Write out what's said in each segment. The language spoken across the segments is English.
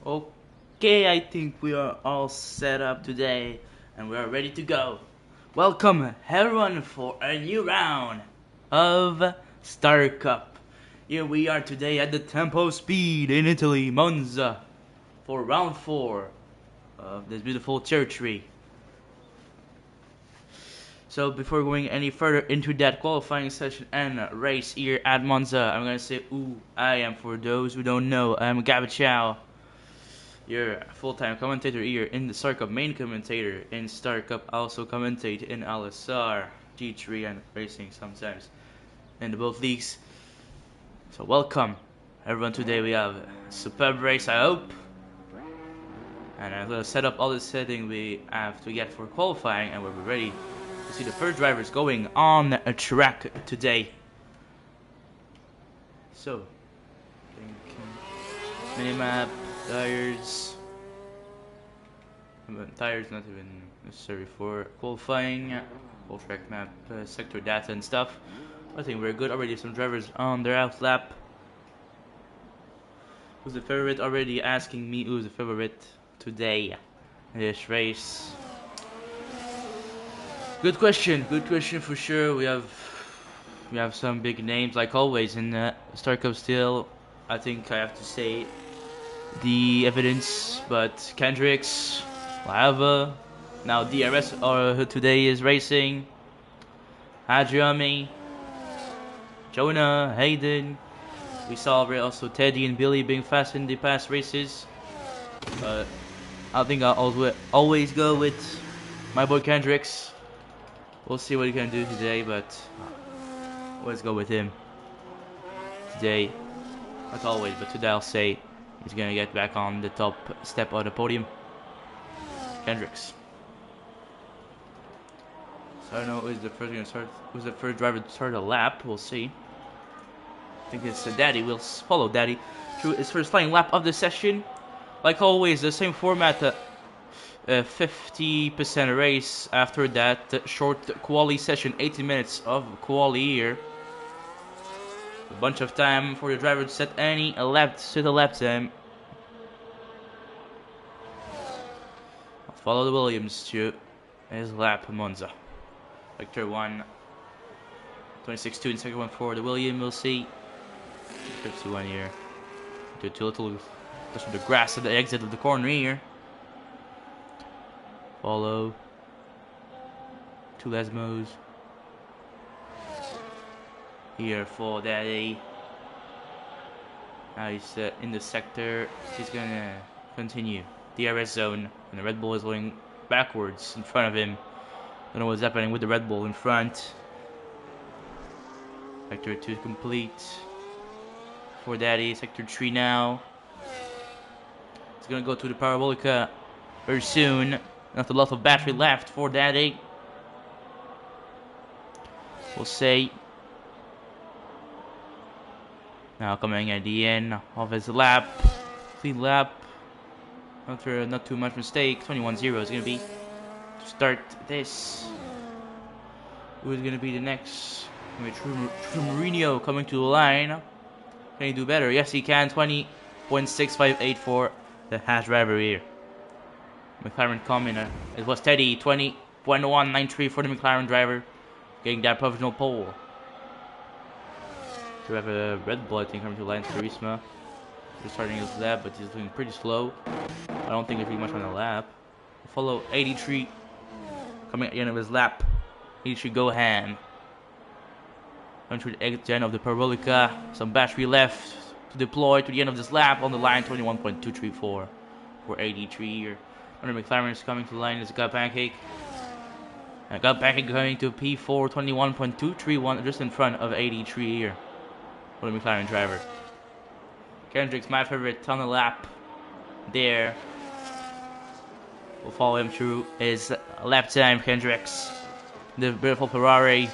Okay, I think we are all set up today and we are ready to go. Welcome everyone for a new round of Star Cup. Here we are today at the Tempo Speed in Italy, Monza, for round 4 of this beautiful territory. So before going any further into that qualifying session and race here at Monza, I'm gonna say who I am. For those who don't know, I'm Gabichow, your full-time commentator here in the Star Cup, main commentator in Star Cup, also commentate in LSR, G3 and racing sometimes in the both leagues. So welcome everyone. Today we have a superb race, I hope. And I'm gonna set up all the settings we have to get for qualifying, and we'll be ready to see the first drivers going on a track today. So, minimap, tires. Tires not even necessary for qualifying. Full track map, sector data and stuff. I think we're good. Already some drivers on their out lap. Who's the favorite? Already asking me who's the favorite today in this race. Good question for sure. We have some big names like always in Star Cup still. I think I have to say the evidence, but Kendricks, Lava, now DRS today is racing. Adriami, Jonah, Hayden. We saw also Teddy and Billy being fast in the past races. I think I'll always go with my boy Kendricks. We'll see what he can do today, but let's go with him today. Not always, but today I'll say he's gonna get back on the top step of the podium. Kendricks. So I don't know who's the first driver to start a lap. We'll see. I think it's Daddy. We'll follow Daddy through his first flying lap of the session. Like always, the same format. 50% race. After that, short quali session, 80 minutes of quali here. A bunch of time for the driver to set a lap time. I'll follow the Williams to his lap Monza. Vector 1, 26.2 and second one for the William. We'll see. 51 here. Do too little touch with the grass at the exit of the corner here. Follow. Two Lesmos. Here for Daddy. Now he's in the sector. He's gonna continue. DRS zone. And the Red Bull is going backwards in front of him. Don't know what's happening with the Red Bull in front. Sector 2 complete. For Daddy. Sector 3 now. He's gonna go to the Parabolica very soon. Not a lot of battery left for Daddy. We'll say. Now coming at the end of his lap. Clean lap. After not too much mistake. 21-0 is going to be to start this. Who is going to be the next? True Mourinho coming to the line. Can he do better? Yes, he can. 20.658 for the Haas driver here. McLaren coming. It was Teddy. 20.193 for the McLaren driver. Getting that provisional pole. So we have a Red Bull, I think, coming to the line. Turismo. Just starting his lap, but he's doing pretty slow. I don't think there's really much on the lap. Follow 83. Coming at the end of his lap. 83 go ham. Entry the exit end of the Parabolica. Some battery left to deploy to the end of this lap on the line. 21.234 for 83 here. Under McLaren is coming to the line. It's got Pancake. And got Pancake going to P4. 21.231 just in front of 83 here for the McLaren driver. Kendricks, my favorite, on the lap there. We'll follow him through his lap time, Kendricks. The beautiful Ferrari.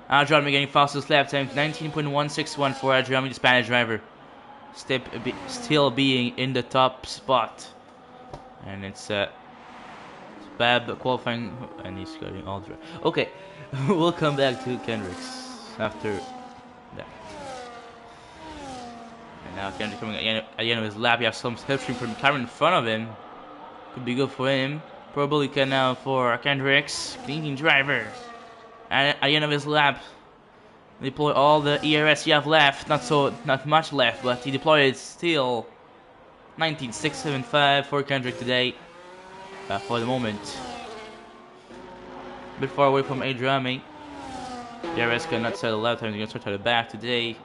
Adriami getting fastest lap time, 19.161 for Adriami, the Spanish driver. Still being in the top spot. And it's bad qualifying, and he's getting all the. Okay, we'll come back to Kendricks after that. Now Kendrick coming at the end of his lap. You have some slipstream from Cameron in front of him. Could be good for him. Probolica now for Kendrick's cleaning driver. And at the end of his lap, deploy all the ERS you have left. Not much left, but he deployed still 19.675 for Kendrick today. For the moment, a bit far away from Adrami. ERS cannot set a lap time. He's gonna start at the back today.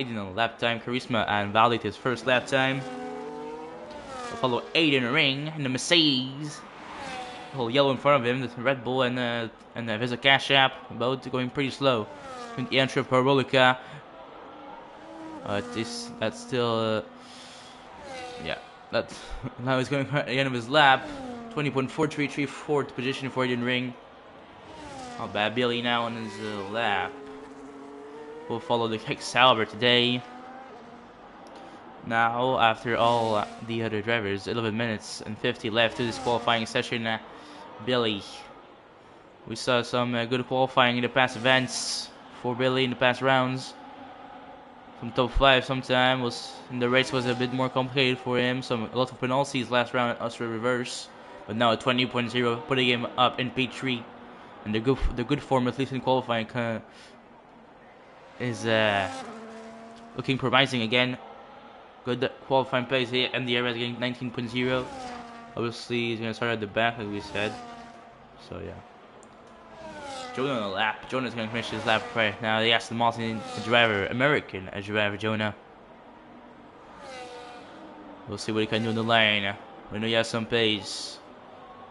18 on the lap time. Charisma and validate his first lap time. We'll follow Aiden Ring in the Mercedes. The whole yellow in front of him, the Red Bull and the Visa Cash App, both going pretty slow. The entry of Parabolica. That's still yeah. That's now he's going at the end of his lap. 20.433, fourth position for Aiden Ring. Not bad. Billy now on his lap. We'll follow the Kick Sauber today. Now, after all the other drivers, 11 minutes and 50 left to this qualifying session. Billy. We saw some good qualifying in the past events for Billy in the past rounds. Some top 5 sometime the race was a bit more complicated for him. A lot of penalties last round at Austria reverse. But now at 20.0, putting him up in P3. And the good form, at least in qualifying, is looking promising again. Good qualifying pace here, and the area is getting 19.0. Obviously, he's going to start at the back, like we said. So, yeah. Jonah on the lap. Jonah's going to finish his lap right now. The Aston Martin driver, American driver, Jonah. We'll see what he can do on the line. We know he has some pace.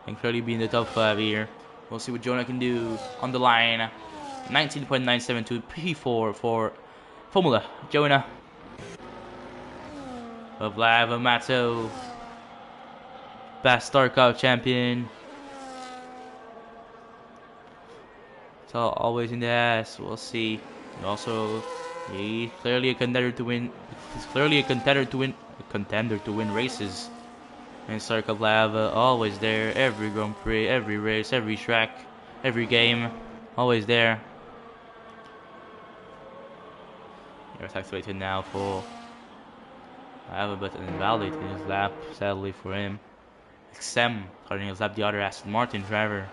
Can clearly be in the top 5 here. We'll see what Jonah can do on the line. 19.972 P4 for Formula Jonah. Vlad Amato, past Star Cup champion. It's always in the ass. We'll see. Also, he's clearly a contender to win. He's clearly a contender to win races. And Star Cup Lava always there. Every Grand Prix, every race, every track, every game, always there. Here's activated now for. I have a bit invalid in his lap, sadly for him. XM starting his lap, the other Aston Martin driver.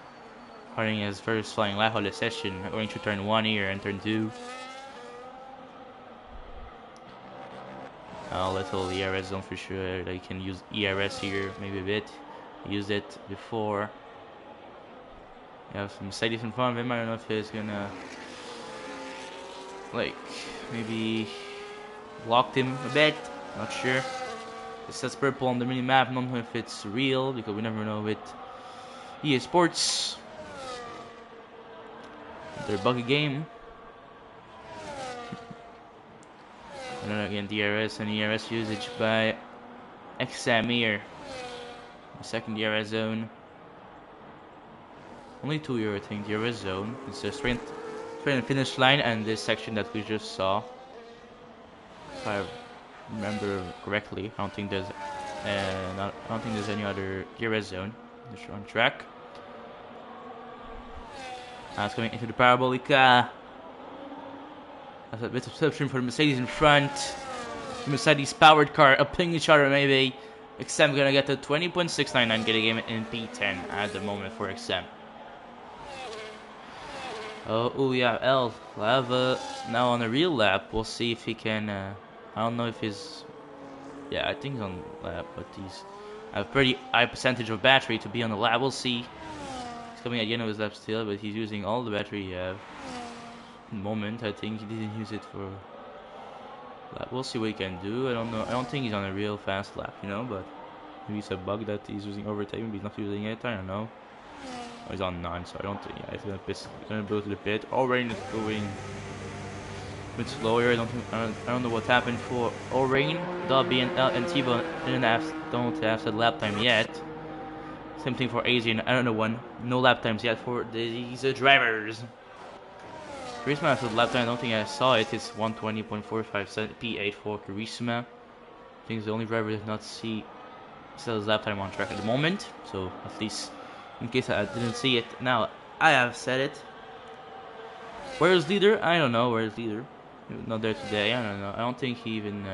Starting his first flying lap of the session, going to turn 1 here and turn 2. A little ERS zone for sure. They can use ERS here, maybe a bit. Used it before. You have some Mercedes in front of him. I don't know if he's gonna, like, maybe locked him a bit. Not sure. It says purple on the mini map. Not know if it's real because we never know with EA Sports. Their buggy game. And then again, DRS and ERS usage by XM here. The second DRS zone. Only 2 here, I think. DRS zone. It's a straight and finish line, and this section that we just saw. If I remember correctly, I don't think there's any other DRS zone. Just on track. Now it's coming into the Parabolica. That's a bit of substitution for the Mercedes in front. The Mercedes powered car upping each other maybe. XM gonna get to 20.699, getting him in P10 at the moment for XM. Oh yeah, L Lava now on a real lap. We'll see if he can. I don't know if he's. Yeah, I think he's on lap, but he's a pretty high percentage of battery to be on the lap. We'll see. He's coming at the end of his lap still, but he's using all the battery he have. In the moment, I think he didn't use it for lap. We'll see what he can do. I don't know. I don't think he's on a real fast lap, you know, but maybe it's a bug that he's using overtake. Maybe he's not using it. I don't know. Oh, he's on 9, so I don't think. Yeah, he's gonna go to the pit. Rain is going a bit slower. I don't know what happened for Rain. Dobby and T-Bone don't have said lap time yet. Same thing for Asian. I don't know no lap times yet for these drivers. Charisma has a lap time. I don't think I saw it. It's 120.45 P8 for Charisma. I think it's the only driver that did not see his lap time on track at the moment. So at least in case I didn't see it, now I have said it. Where is leader? I don't know where is leader. Not there today. I don't know. I don't think he even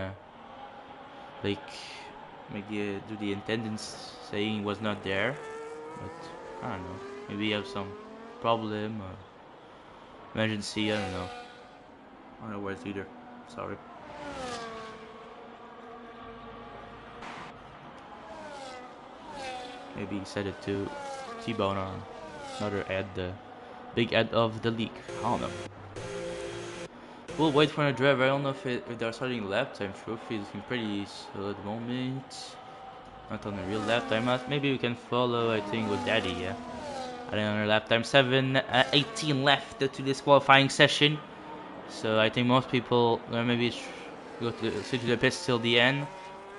like do the attendance saying he was not there. But I don't know. Maybe he have some problem or emergency. I don't know. I don't know where it's either. Sorry. Maybe he said it to T-Bone on another ad, the big ad of the league. I don't know. We'll wait for a driver. I don't know if they're starting lap time. Trophy is looking pretty slow at the moment. Not on a real lap time. Maybe we can follow, I think, with Daddy, yeah. I think on our lap time 7:18 left to this qualifying session. So I think most people maybe go to the pits till the end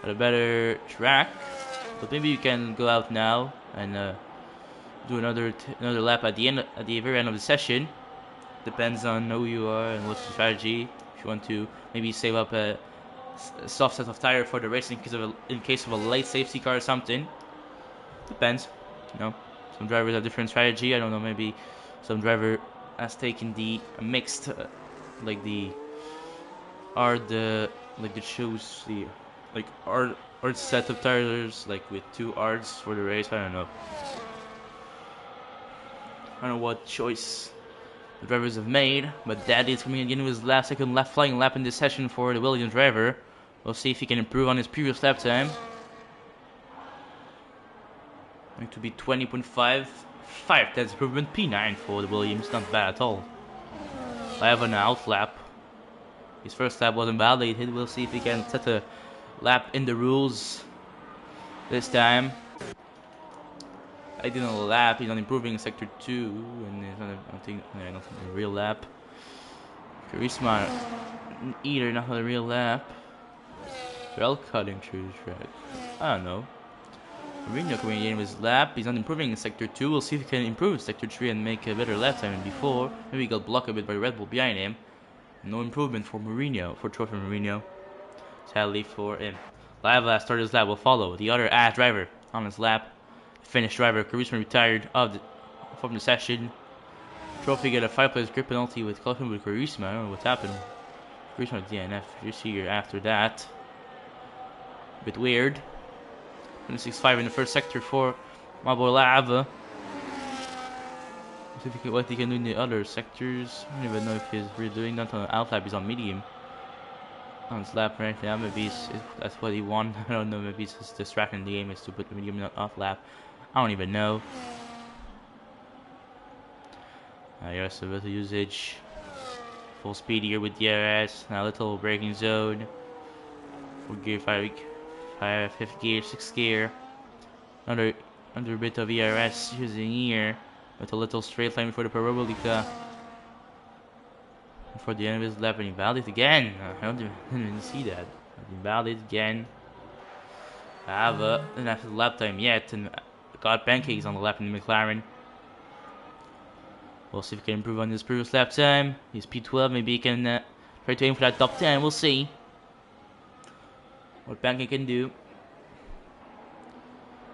at a better track. But maybe you can go out now and do another lap at the very end of the session. Depends on who you are and what's your strategy. If you want to maybe save up a soft set of tire for the race in case of a late safety car or something. Depends, you know. Some drivers have different strategy. I don't know. Maybe some driver has taken the mixed, like the shoes, the like hard set of tires, like with 2 R's for the race. I don't know. I don't know what choice the drivers have made, but Daddy is coming in with his last second flying lap in this session for the Williams driver. We'll see if he can improve on his previous lap time. Going to be 20.5. 5/10 improvement. P9 for the Williams. Not bad at all. I have an out lap. His first lap wasn't validated. We'll see if he can set a lap in the rules this time. I did a lap. He's not improving in sector 2, and it's not not a real lap. Charisma either not a real lap. Well, cutting through the track. I don't know. Mourinho coming in with his lap. He's not improving in sector 2. We'll see if he can improve in sector 3 and make a better lap time than before. Maybe he got blocked a bit by Red Bull behind him. No improvement for Mourinho, for Trophy Mourinho. Sadly for him. Lava started his lap will follow. The other ass driver on his lap. Finnish driver, Charisma retired from the session. Trophy get a 5-place grid penalty with collision with Charisma. I don't know what's happened. Charisma DNF this year after that. A bit weird. 26.5 in the first sector for my boy Lava. Let's see what he can do in the other sectors. I don't even know if he's really doing that on the out lap. He's on medium. On his lap right now. Maybe that's what he won. I don't know. Maybe it's just distracting the game is to put the medium off lap. I don't even know. Yes, a bit of usage. Full speed here with DRS. Now a little braking zone. 4 gear, 5th gear, 6th gear. Another bit of ERS using here. With a little straight line for the Parabolica. For the end of his lap, and invalid again. I didn't even see that. Invalid again. Didn't have the lap time yet, and got pancakes on the lap in the McLaren. We'll see if he can improve on his previous lap time. He's P12, maybe he can try to aim for that top 10. We'll see what Pancake can do.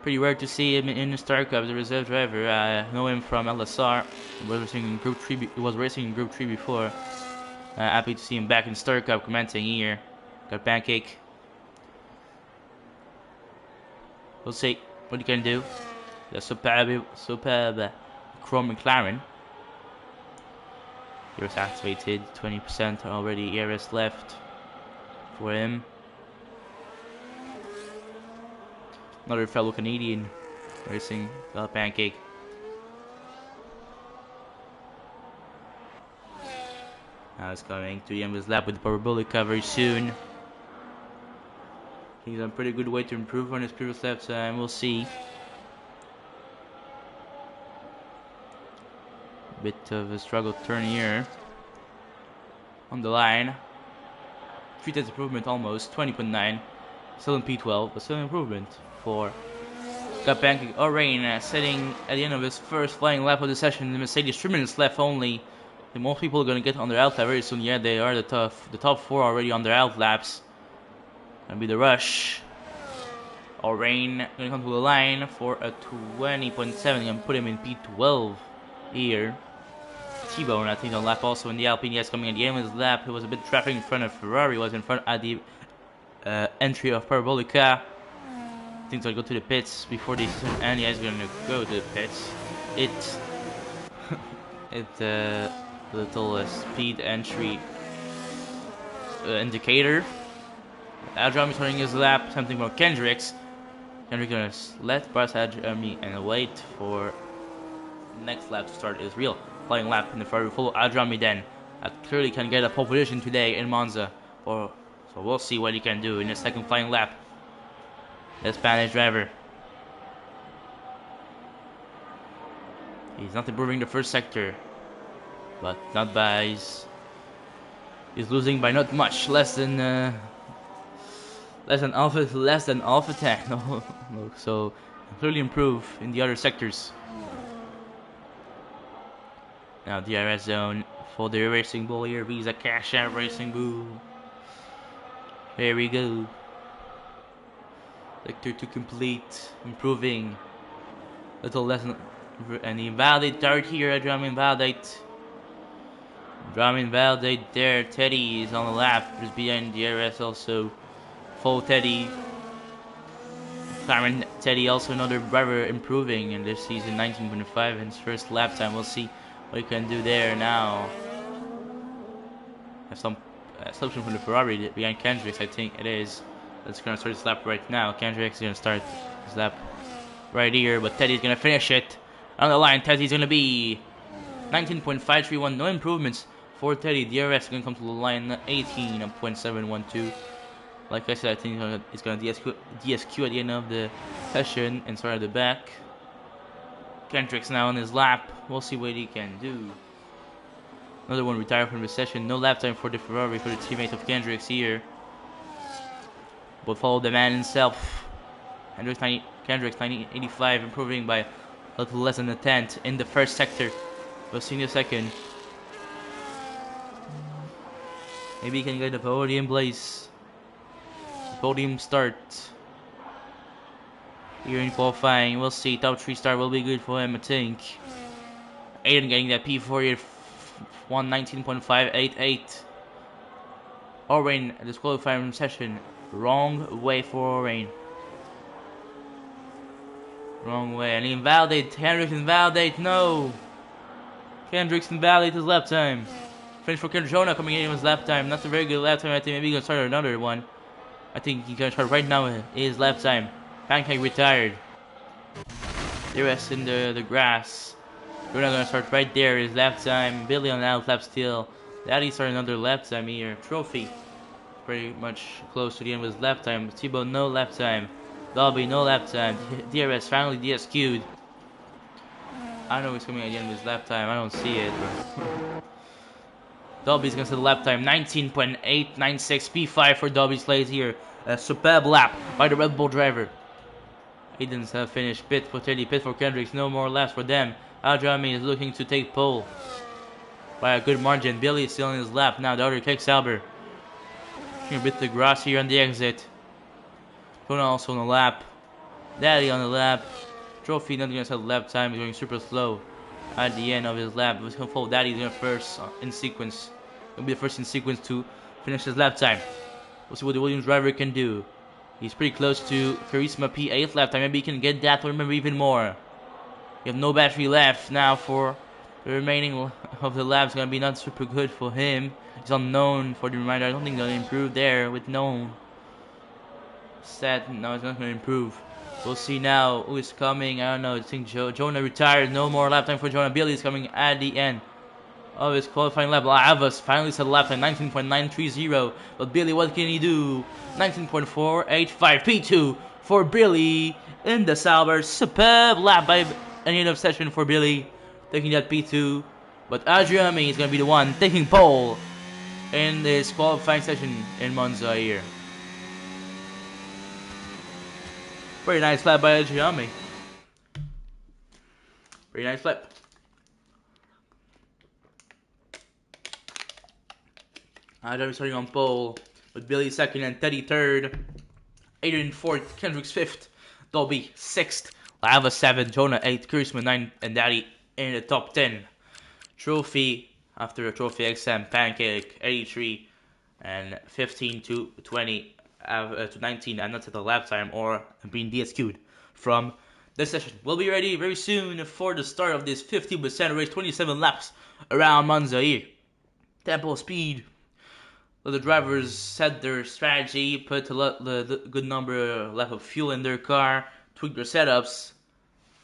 Pretty rare to see him in the Star Cup as a reserve driver. I know him from LSR. He was racing in Group 3 before. Happy to see him back in Star Cup commenting here. Got Pancake. We'll see what he can do. The superb Chrome McLaren. Gears activated. 20% already ERS left for him. Another fellow Canadian racing Pancake. Now it's coming to the end of his lap with the parabolic coverage soon. He's on a pretty good way to improve on his previous lap time. We'll see. Bit of a struggle turn here. On the line. 3/10 improvement almost. 20.9. Still in P12, but still an improvement for Pancake. Rain sitting at the end of his first flying lap of the session. The Mercedes 3 minutes left only. And most people are going to get on their out lap very soon. Yeah, they are the top 4 already on their out laps. Gonna be the rush. Rain gonna come to the line for a 20.7. Gonna put him in P12 here. T-Bone, I think, on lap also in the Alpine. Yes, coming at the end of his lap. He was a bit traffic in front of Ferrari. Was in front at the entry of Parabolica. I think he'll go to the pits before the season, and yeah, he's gonna go to the pits. The little speed entry indicator. Adrian is running his lap, something from Kendrick's. Kendrick gonna let pass Adrian and wait for the next lap to start his real flying lap in the Ferrari. Follow Adrian then. Clearly can get a pole position today in Monza. So we'll see what he can do in the second flying lap. The Spanish driver. He's not improving the first sector, but not by. He's losing by not much, less than Alpha 10. No, so clearly improve in the other sectors. Now DRS zone for the Racing Bull here. Visa Cash Out Racing Bull. There we go. Sector to complete, improving. Little less, and invalid third here. Invalidate there. Teddy is on the lap, just behind DRS also. Full Teddy. Cameron Teddy also another driver improving in this season, 19.5 in his first lap time. We'll see what he can do there now. Have some assumption from the Ferrari behind Kendrick's, I think it is. That's gonna start his lap right now. Kendrick's gonna start his lap right here, but Teddy's gonna finish it on the line. Teddy's gonna be 19.531, no improvements for Teddy. DRS is gonna come to the line 18.712. Like I said, I think it's gonna DSQ at the end of the session and start at the back. Kendrick's now on his lap. We'll see what he can do. Another one retired from the session. No lap time for the Ferrari, for the teammate of Kendrick's here. But follow the man himself. Kendrick's 1985, improving by a little less than a tenth in the first sector. We'll see in a second. Maybe he can get the podium place. Podium start. Here in qualifying, we'll see. Top 3 start will be good for him, I think. Aiden getting that P4 here. 119.588. Oren disqualifying session. Wrong way for Oren. Wrong way. And he invalidate. Kendrick's invalidate. No. Kendrick's invalidate his lap time. Finish for Kendrick. Jonah coming in his lap time. Not a very good lap time. I think maybe he's going to start another one. I think he's going to start right now his lap time. Pancake retired. The rest in the grass. We're not going to start right there. His lap time. Billy on out lap still. Daddy started another lap time here. Trophy. Pretty much close to the end of his lap time. T-Bone no lap time. Dolby no lap time. DRS finally DSQ'd. I don't know who's coming at the end of his lap time. I don't see it. Dolby's gonna set the lap time 19.896 P5 for Dolby Slays here. A superb lap by the Red Bull driver. Aiden's finished. Pit for Teddy, pit for Kendricks. No more laps for them. Aldrami is looking to take pole by a good margin. Billy is still in his lap now. The other kicks Sauber. A bit the grass here on the exit. Kona also on the lap. Daddy on the lap. Trophy not gonna set the lap time. He's going super slow at the end of his lap. He's gonna follow Daddy. He's gonna first in sequence. He'll be the first in sequence to finish his lap time. We'll see what the Williams driver can do. He's pretty close to Charisma P8 lap time. Maybe he can get that or maybe even more. You have no battery left now for the remaining of the laps. Gonna be not super good for him. He's unknown for the reminder. I don't think they'll improve there with known. Set. No, it's not gonna improve. We'll see now who is coming. I don't know. I think Jonah retired. No more lap time for Jonah. Billy is coming at the end of his qualifying lap. Avas finally set a lap time 19.930. But Billy, what can he do? 19.485 P2 for Billy in the Sauber. Superb lap by an end of session for Billy, taking that P2. But Adriami is going to be the one taking pole in this qualifying session in Monza here. Very nice lap by Adriami. Very nice lap. Adriami starting on pole with Billy second and Teddy third. Aiden fourth, Kendrick's fifth, Dolby sixth, Lava 7, Jonah 8, Charisma 9, and Daddy in the top 10. Trophy after a trophy XM pancake 83 and 15 to 20 to 19 and that's at the lap time or being DSQ'd from this session. We'll be ready very soon for the start of this 50% race, 27 laps around Monza here. Tempo, speed. Let the drivers set their strategy, put the good number left of fuel in their car, tweak their setups,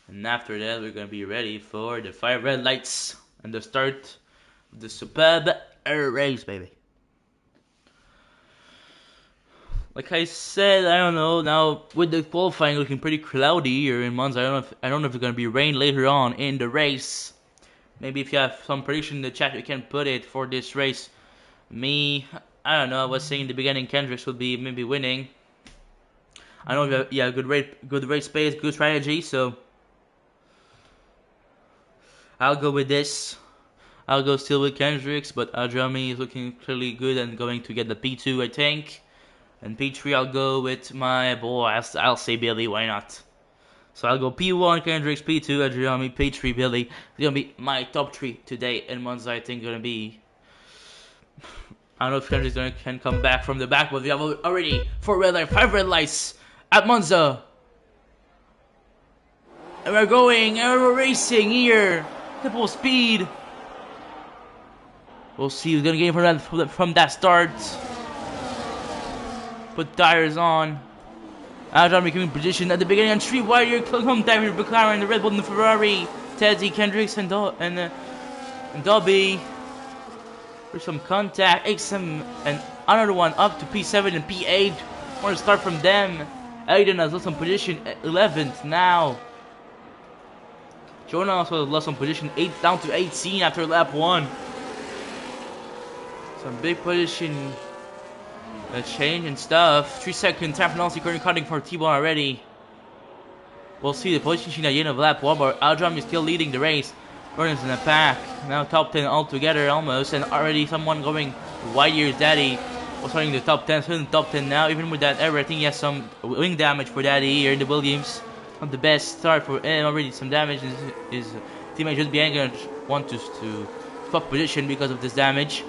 and after that we're going to be ready for the 5 red lights and the start of the superb race, baby. Like I said, I don't know. Now with the qualifying looking pretty cloudy here in Monza, I don't know if it's gonna be rain later on in the race. Maybe if you have some prediction in the chat, you can put it for this race. Me, I don't know. I was saying in the beginning, Kendricks would be maybe winning. I know you have good race pace, good strategy. So I'll go with this. I'll go still with Kendricks, but Adrami is looking clearly good and going to get the P2, I think. And P3, I'll go with my boy. I'll say Billy. Why not? So I'll go P1 Kendricks, P2 Adriani, P3 Billy. It's gonna be my top 3 today in Monza. I think gonna be. I don't know if Kendricks can come back from the back, but we have already 4 red lights, 5 red lights at Monza, and we're going and we're racing here. Triple speed. We'll see who's gonna get from that start. Put tires on. Adrian becoming position at the beginning on 3 wide here. Home diver, McLaren, the Red Bull, and the Ferrari. Teddy, Kendricks, and Dobby. There's some contact. XM and another one up to P7 and P8. Want to start from them. Aiden has lost some position at 11th now. Jonah also lost some position 8 down to 18 after lap 1. Some big position. A change and stuff. 3-second time penalty currently cutting for T-Bone already. We'll see the position at the end of lap 1, but Aldram is still leading the race. Vernon's in the pack. Now top 10 altogether almost, and already someone going White Year's Daddy was starting the top 10, still in the top 10 now. Even with that error, I think he has some wing damage for Daddy here in the Williams. Not the best start for him, already some damage. His teammate just behind gonna want to swap position because of this damage.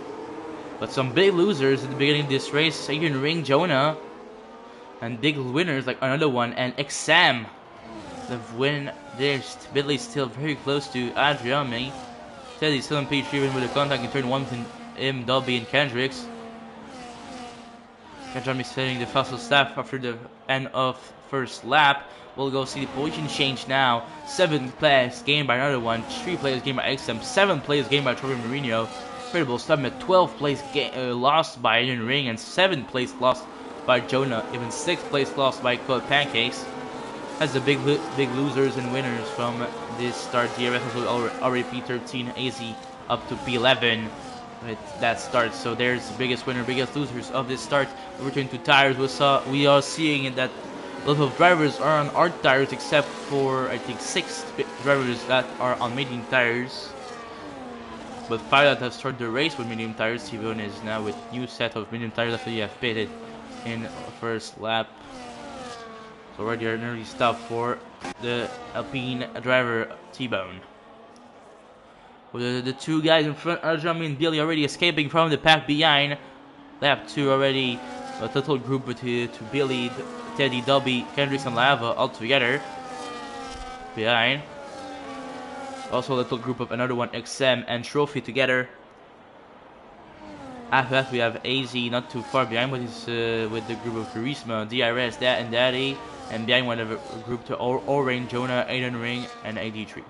But some big losers at the beginning of this race, Adrian Ring, Jonah, and big winners like another one, and XM. The win there, Billy's still very close to Adriani. Teddy's still in P3 even with the contact in turn 1 between him, Dobby, and Kendricks. Adriani setting the fastest lap after the end of first lap. We'll go see the position change now. 7th place gained by another one, 3 players gained by XM, 7 players gained by Torre Marino. Incredible stuff at 12th place lost by Iron Ring and 7th place lost by Jonah. Even 6th place lost by Cold Pancakes. Has the big losers and winners from this start. DRS also already P13, AZ up to P11 with that start. So there's the biggest winner, biggest losers of this start. We return to tires. We are seeing that a lot of drivers are on art tires except for I think 6 drivers that are on medium tires. But 5 that have started the race with medium tires. T-Bone is now with new set of medium tires after you have pitted in first lap. So already an early stop for the Alpine driver T-Bone. With the 2 guys in front, Arjami and Billy already escaping from the pack behind. Lap 2 already a total group to Billy, Teddy, Dobby, Kendricks, and Lava all together behind. Also a little group of another one, XM and Trophy together. After that we have AZ not too far behind, but he's with the group of Charisma, DRS, Dad and Daddy. And behind one of a group to Orange, Jonah, Aiden Ring, and AD3.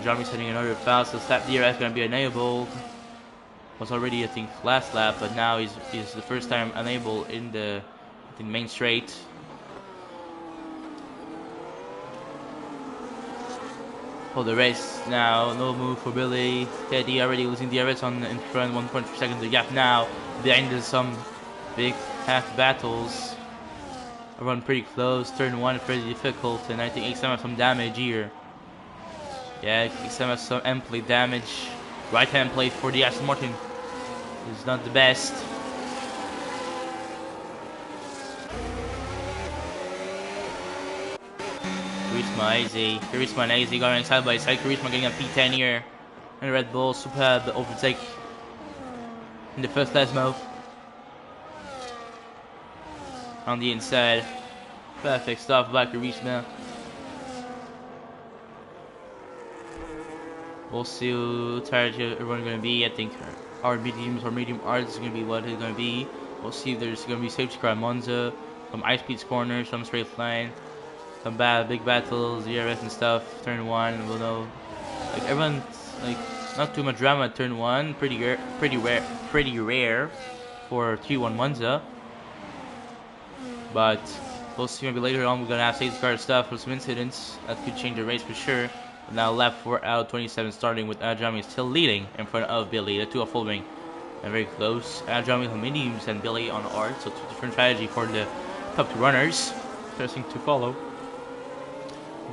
Jeremy's setting another fastest lap. DRS gonna be enabled. Was already I think last lap, but now he's the first time enabled in the main straight. For the race now, no move for Billy. Teddy already losing DRS in front, 1.3 seconds the gap now. Behind there's some big half battles. I run pretty close, turn 1 pretty difficult, and I think XM has some damage here. Yeah, XM has some end plate damage. Right hand plate for the Aston Martin is not the best. Charisma and AZ going side by side. Charisma getting a P10 here. And Red Bull, superb overtake in the first Lesmo. On the inside. Perfect stuff by Charisma. We'll see who tired everyone's going to be. I think our mediums or medium arts is going to be what it's going to be. We'll see if there's going to be safety car at Monza, some ice speeds corners, some straight line, some big battles, ERS and stuff. Turn 1, we'll know. Like everyone's like not too much drama at turn 1. Pretty rare for 3-1 Monza. But we'll see maybe later on we're going to have safety car stuff for some incidents that could change the race for sure. Now lap 4 out 27 starting with Ajami still leading in front of Billy. The two are following and very close. Ajami on mediums and Billy on art. So two different strategy for the top two runners. Interesting to follow.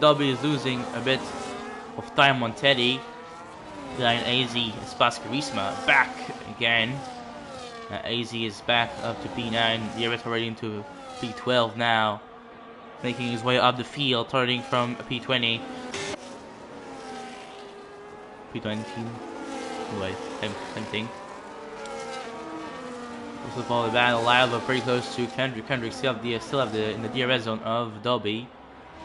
Dobby is losing a bit of time on Teddy. Behind AZ is past Charisma. Back again. AZ is back up to P9. The rest already into P12 now. Making his way up the field starting from P20. P20 team. Anyway, same thing. Also follow the battle live, but pretty close to Kendrick. Kendrick still have the in the DRS zone of Dobby.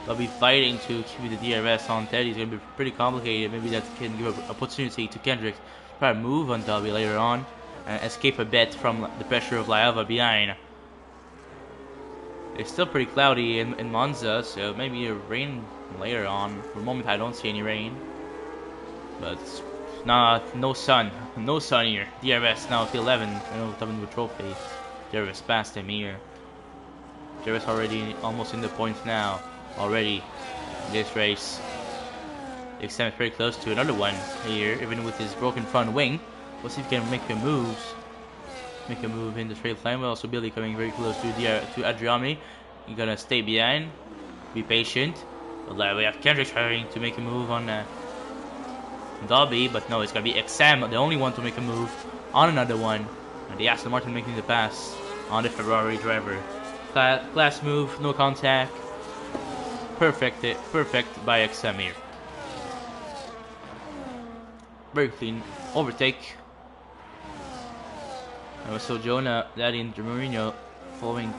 Dobby fighting to keep the DRS on Teddy. It's gonna be pretty complicated. Maybe that can give an opportunity to Kendrick to try to move on Dobby later on and escape a bit from the pressure of Laiava behind. It's still pretty cloudy in Monza, so maybe a rain later on. For the moment, I don't see any rain. But no sun here. DRS now to 11. I know Tubman with trophy. DRS passed him here. DRS already almost in the points now. Already in this race. XM is very close to another one here, even with his broken front wing. We'll see if he can make a move. Make a move in the straight line. Well, also Billy coming very close to Adriami. He's gonna stay behind. Be patient. But we have Kendrick trying to make a move on Dobby, but no, it's gonna be XM, the only one to make a move on another one. And the Aston Martin making the pass on the Ferrari driver. Class move, no contact. Perfect by XM here. Very clean overtake. And so Jonah, Daddy, and Marino following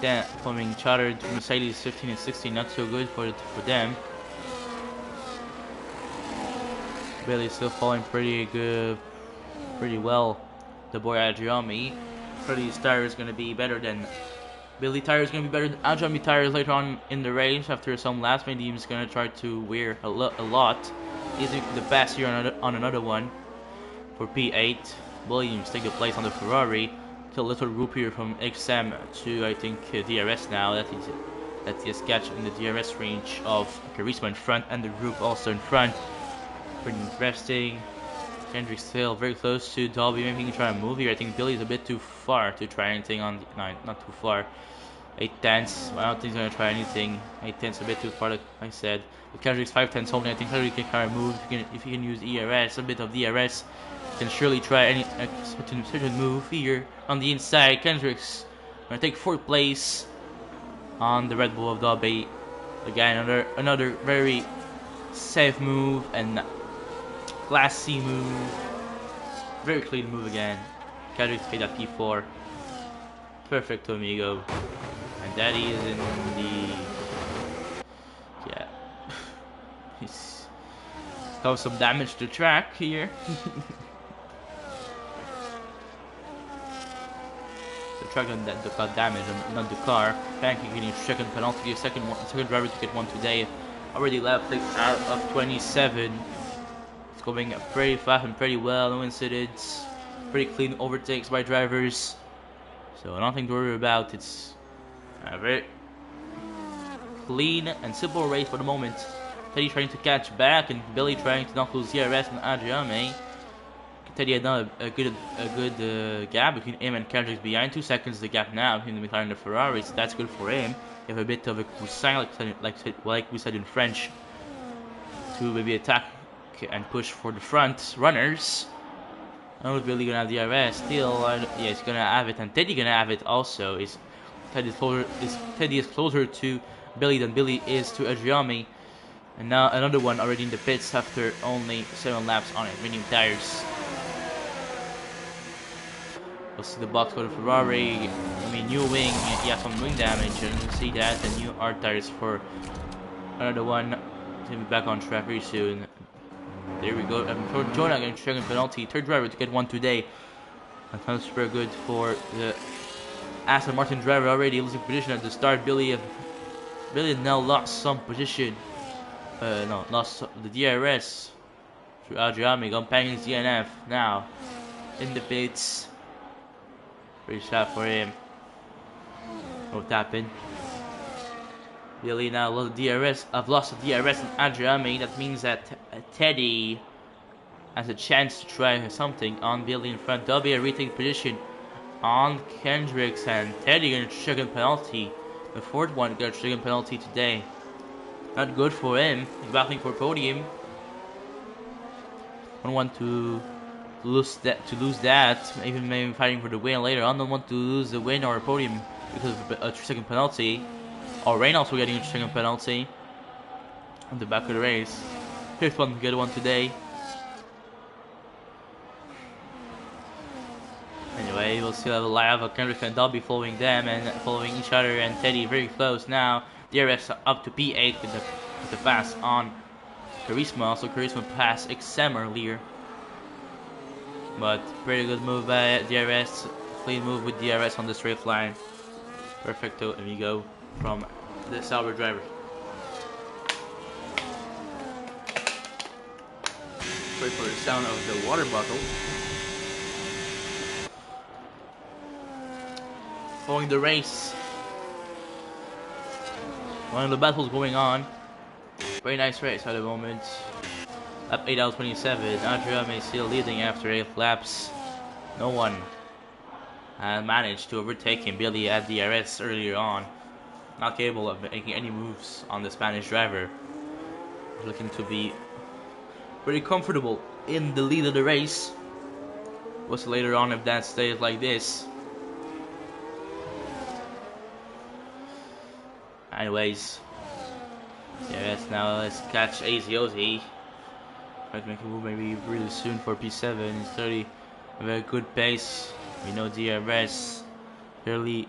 chartered Mercedes 15 and 16, not so good for them. Billy's still following pretty well. The boy Adriami. Freddy's tire is gonna be better than Billy tire is gonna be better than Adriami tires later on in the race. After some last maybe he's gonna try to wear a lot. He's the pass here on another one for P8. Williams take the place on the Ferrari. Still a little group here from XM to I think DRS now. That is catch in the DRS range of Charisma in front and the group also in front. Pretty interesting. Kendrick still very close to Dobby. Maybe he can try to move here. I think Billy's a bit too far to try anything on. No, not too far. 8/10. I don't think he's gonna try anything. 8/10 a bit too far, like I said. With Kendrick's 5/10 only, I think Kendrick can kind of move. If he can use ERS, a bit of DRS, can surely try any certain move here on the inside. Kendrick's gonna take 4th place on the Red Bull of Dobby. Again, another very safe move and Class C move. Very clean move again. Kendrick paid that P4. Perfect amigo. And Daddy is in the... Yeah. He's caused some damage to the track here. The track got damage and not the car. Pancake getting a second penalty. Second driver to get one today. Already left out of 27. It's going pretty fast and pretty well. No incidents. Pretty clean overtakes by drivers. So nothing to worry about. It's a very clean and simple race for the moment. Teddy trying to catch back and Billy trying to knock those DRS and Adriame. Teddy had done a good gap between him and Kendrick behind. 2 seconds the gap now between the McLaren and the Ferrari. So that's good for him. You have a bit of a coussin, like we said in French, to maybe attack and push for the front runners. I don't know if Billy gonna have the DRS still. Yeah, he's gonna have it, and Teddy gonna have it also. Teddy is closer to Billy than Billy is to Adriami, And now another one already in the pits after only 7 laps on it, medium tires. We'll see the box for the Ferrari. New wing, yeah, some wing damage, and you see that. And new hard tires for another one. To be back on track very soon. There we go. Jonah getting second penalty. Third driver to get one today. That sounds super good for the Aston Martin driver already losing position at the start. Billy now lost some position. Lost the DRS through Adriami. Comparing his DNF now in the pits. Pretty sad for him. No tapping. Billy now lost the DRS. I've lost the DRS in Adriami. That means that Teddy has a chance to try something on Billy in front. There'll be a retake position on Kendricks, and Teddy gonna second penalty. The fourth one got a second penalty today. Not good for him. He's battling for podium. Don't want to lose that. Even maybe fighting for the win later on. Don't want to lose the win or a podium because of a second penalty. Or Rain also getting a second penalty on the back of the race. Fifth one, get one today. Anyway, we'll still have a live of Kendrick and Dobby following them and following each other, and Teddy very close now. DRS up to P8 with the pass on Charisma. Also Charisma passed XM earlier. But pretty good move by DRS. Clean move with DRS on the straight line. Perfecto, and we go from the Sauber driver. Wait for the sound of the water bottle. Following the race. One of the battles going on. Very nice race at the moment. Lap 8 out 27. Adriami still leading after 8 laps. No one managed to overtake him. Billy at DRS earlier on. Not capable of making any moves on the Spanish driver. Looking to be pretty comfortable in the lead of the race. What's later on if that stays like this? Anyways, DRS now. Let's catch Aziozi. Try to make a move maybe really soon for P7. He's 30, a very good pace. We know DRS really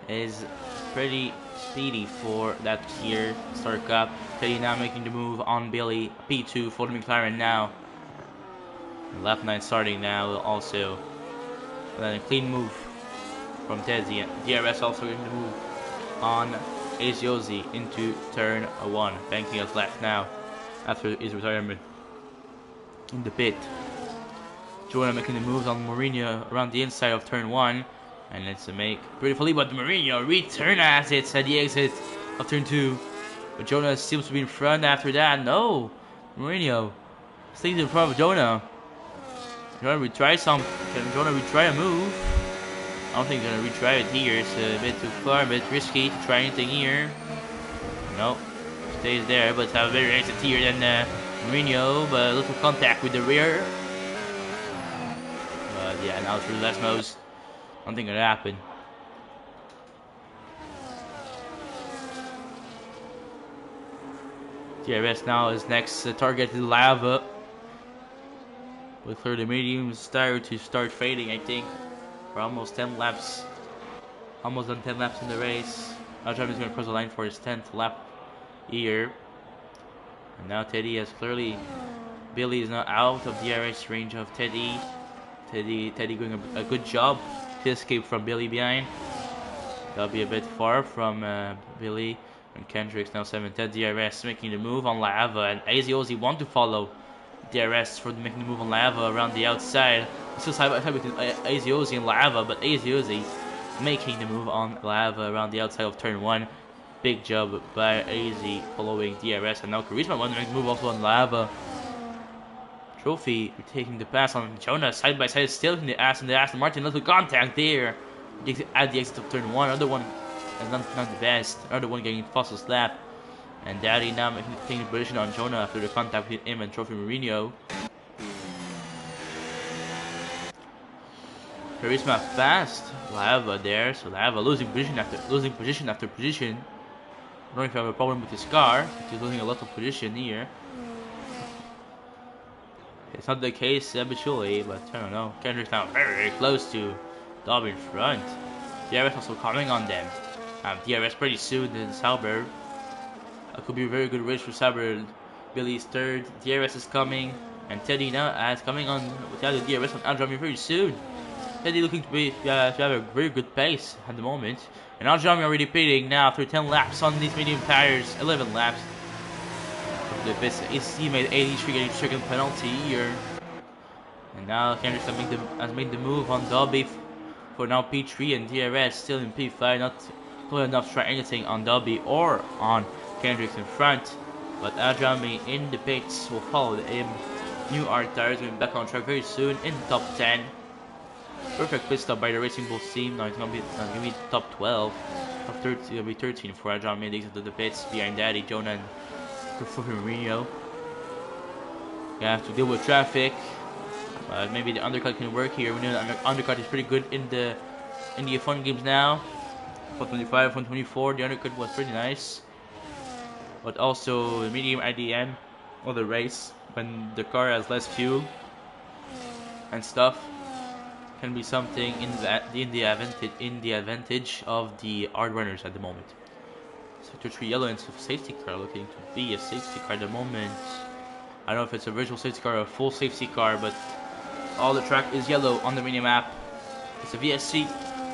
is pretty speedy for that tier Start Cup. Teddy now making the move on Billy. P2 for the McLaren now. Lap 9 starting now also. And then a clean move from Teddy. DRS also getting the move on Aziozi into turn 1. Banking us left now after his retirement in the pit. Jonah making the moves on Mourinho around the inside of turn 1. And let's make beautifully, but Mourinho return assets at the exit of turn 2. But Jonah seems to be in front after that. No! Mourinho stays in front of Jonah. Jonah retry Can Jonah retry a move? I don't think he's gonna retry it here. It's a bit too far, a bit risky to try anything here. No. Stays there, but have a better exit here than Mourinho, but a little contact with the rear. But yeah, now through the last modes. Nothing gonna happen. DRS now is next targeted Lava. We'll clear the mediums tire to start fading, I think. For almost 10 laps. Almost done 10 laps in the race. Aljamin is gonna cross the line for his 10th lap here. And now Teddy has clearly. Billy is not out of DRS range of Teddy. Teddy doing a good job to escape from Billy behind. That'll be a bit far from Billy. And Kendrick's now 7th DRS making the move on Lava. And Aziozi want to follow DRS for making the move on Lava around the outside. Still side by side between Aziozi and Lava, but Aziozi making the move on Lava around the outside of turn 1. Big job by Az following DRS. And now Charisma want to make the move also on Lava. Trophy taking the pass on Jonah side by side, still in the Aston Martin. Little contact there at the exit of turn 1. Another one is not the best. Another one getting fossil slap. And Daddy now taking the position on Jonah after the contact with him and Trophy Mourinho. Charisma fast. Lava there. So Lava losing position after position. I don't know if you have a problem with his car. He's losing a lot of position here. It's not the case habitually, but I don't know. Kendrick's now very close to Dobby in front. DRS also coming on them. DRS pretty soon in Sauber. It could be a very good race for Sauber. Billy's third. DRS is coming. And Teddy now is coming on without the DRS on Aldrami very soon. Teddy looking to have a very good pace at the moment. And Aldrami already pitting now after 10 laps on these medium tires. 11 laps. His teammate 83 getting second penalty here. And now Kendrick has made the move on Dobby for now P3 and DRS still in P5. Not close enough to try anything on Dobby or on Kendrick in front. But Aldrami in the pits will follow him. New art tires will be back on track very soon in the top 10. Perfect pit stop by the Racing Bulls team. Now it's gonna be top 12. Top 13, it'll be 13 for Aldrami leads into the pits behind Daddy, Jonah, and Christopher Rio. You have to deal with traffic. Maybe the undercut can work here. We know the undercut is pretty good in the F1 games now. 125, 124. The undercut was pretty nice. But also the medium IDM of the race when the car has less fuel and stuff can be something in the advantage of the hard runners at the moment. Sector 3 yellow into safety car, looking to be a safety car at the moment. I don't know if it's a virtual safety car or a full safety car, but all the track is yellow on the mini-map. It's a VSC.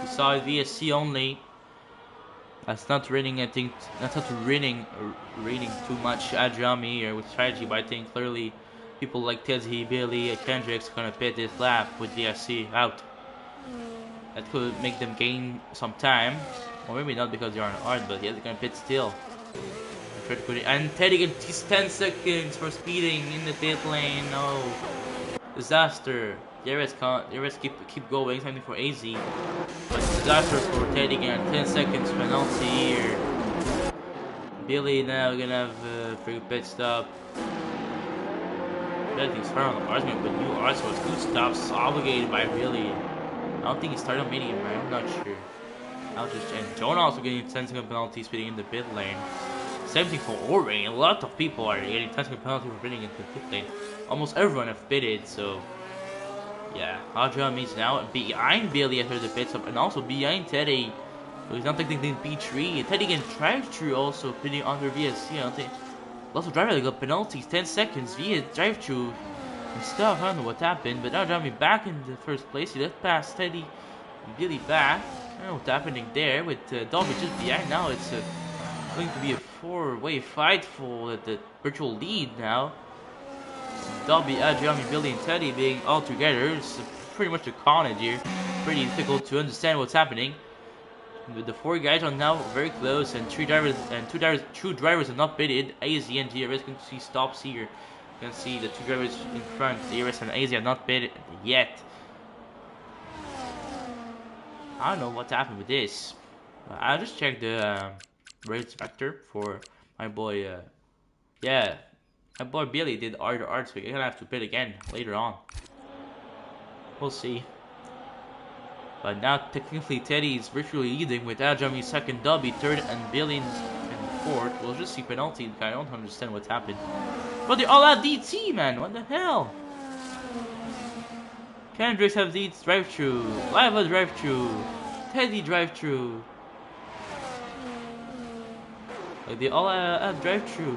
We saw a VSC only. That's not raining, I think. That's not raining too much Aldrami here with strategy, but I think clearly people like Teddy, Billy, and Kendrick's gonna pit this lap with VSC out. That could make them gain some time. Or maybe not because they aren't hard, but yeah, they're gonna pit still. And Teddy gets 10 seconds for speeding in the pit lane. No. Disaster. DRS keep going, something for AZ. But disaster for Teddy again. 10 seconds penalty here. Billy now gonna have a free pit stop. I think he's started on the argument, but new arts was 2 stops obligated by Billy. I don't think he started on medium, right? I'm not sure. And Jonah also getting 10 second penalty speeding in the pit lane. Same thing for Orain. A lot of people are getting 10 second penalty for pitting into the pit lane. Almost everyone have pitted, so yeah. Aldrami is now behind Billy after the pit stop and also behind Teddy. So he's not technically in P3. Teddy can drive through also pitting under VSC. I don't think lots of drivers got penalties, 10 seconds via drive through and stuff. I don't know what happened, but Aldrami back in the first place. He left past Teddy and Billy back. I don't know what's happening there with Dobby just behind now. It's going to be a 4-way fight for the virtual lead now. Dobby, Aldrami, Billy, and Teddy being all together. It's pretty much a carnage here. Pretty difficult to understand what's happening. The 4 guys are now very close, and 2 drivers have not pitted. AZ and DRS can see stops here. You can see the 2 drivers in front. DRS and AZ have not pitted yet. I don't know what happened with this. I'll just check the race inspector for my boy. Yeah, my boy Billy did art, so you're gonna have to pit again later on. We'll see. But now technically Teddy is virtually leading with Aldrami second, Dobby third, and Billy in fourth. We'll just see penalty. I don't understand what's happened. But they all have DT, man. What the hell? Kendricks have the drive-through, Lava drive-through, Teddy drive-through. Like they all have drive-through.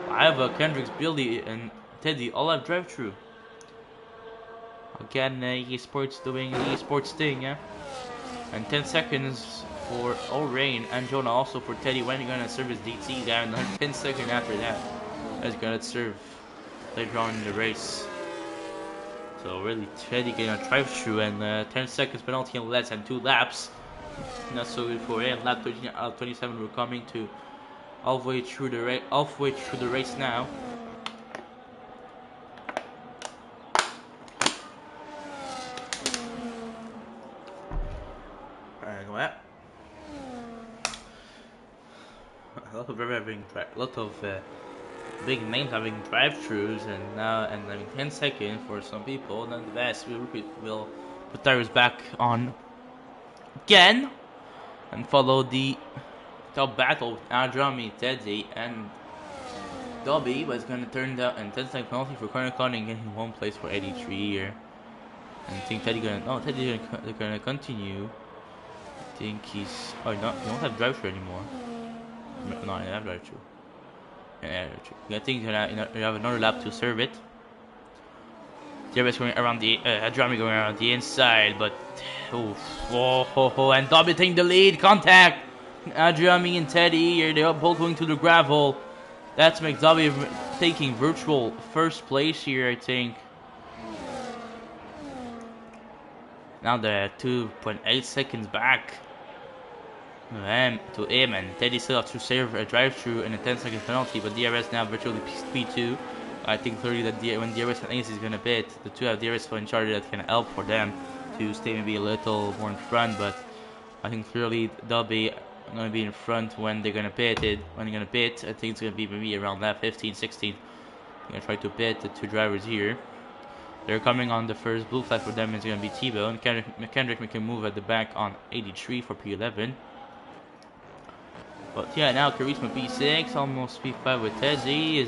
Lava, Kendricks, Billy, and Teddy all have drive-through. Again, eSports doing the eSports thing, yeah. And 10 seconds for Orain and Jonah also for Teddy. When you're gonna serve his DT there, and 10 seconds after that, that's gonna serve later on in the race. So really, Teddy getting a drive through and 10 seconds penalty and less than 2 laps. Not so good for him. Lap 13 out of 27. We're coming to halfway through the race now. And what? A lot of big names having drive-throughs, and having 10 seconds for some people. Nonetheless, we'll put tires back on again and follow the top battle with Adrami, Teddy, and Dobby, but it's going to turn out an 10-second penalty for corner cutting, getting one place for 83 here. And I think Teddy's gonna continue. I think he's no, he don't have drive through anymore. No, I have drive through. Yeah, I think you have another lap to serve it. Jarvis going around the Adrami going around the inside, but and Dobby taking the lead. Contact. Adrami and Teddy, they're both going to the gravel. That's makes Dobby taking virtual first place here, I think. Now they're 2.8 seconds back to him, and Teddy still has to save a drive-through and a 10-second penalty, but DRS now virtually P2. I think clearly that when DRS and Ace is going to pit, the two have DRS in charge that can help for them to stay maybe a little more in front, but I think clearly they'll be going to be in front when they're going to pit it. When they're going to pit, I think it's going to be maybe around lap 15, 16. They're going to try to pit the two drivers here. They're coming on the first blue flag for them. It's going to be T-Bone. Kendrick making a move at the back on 83 for P11. But yeah, now Charisma P6, almost P5 with Tezzy.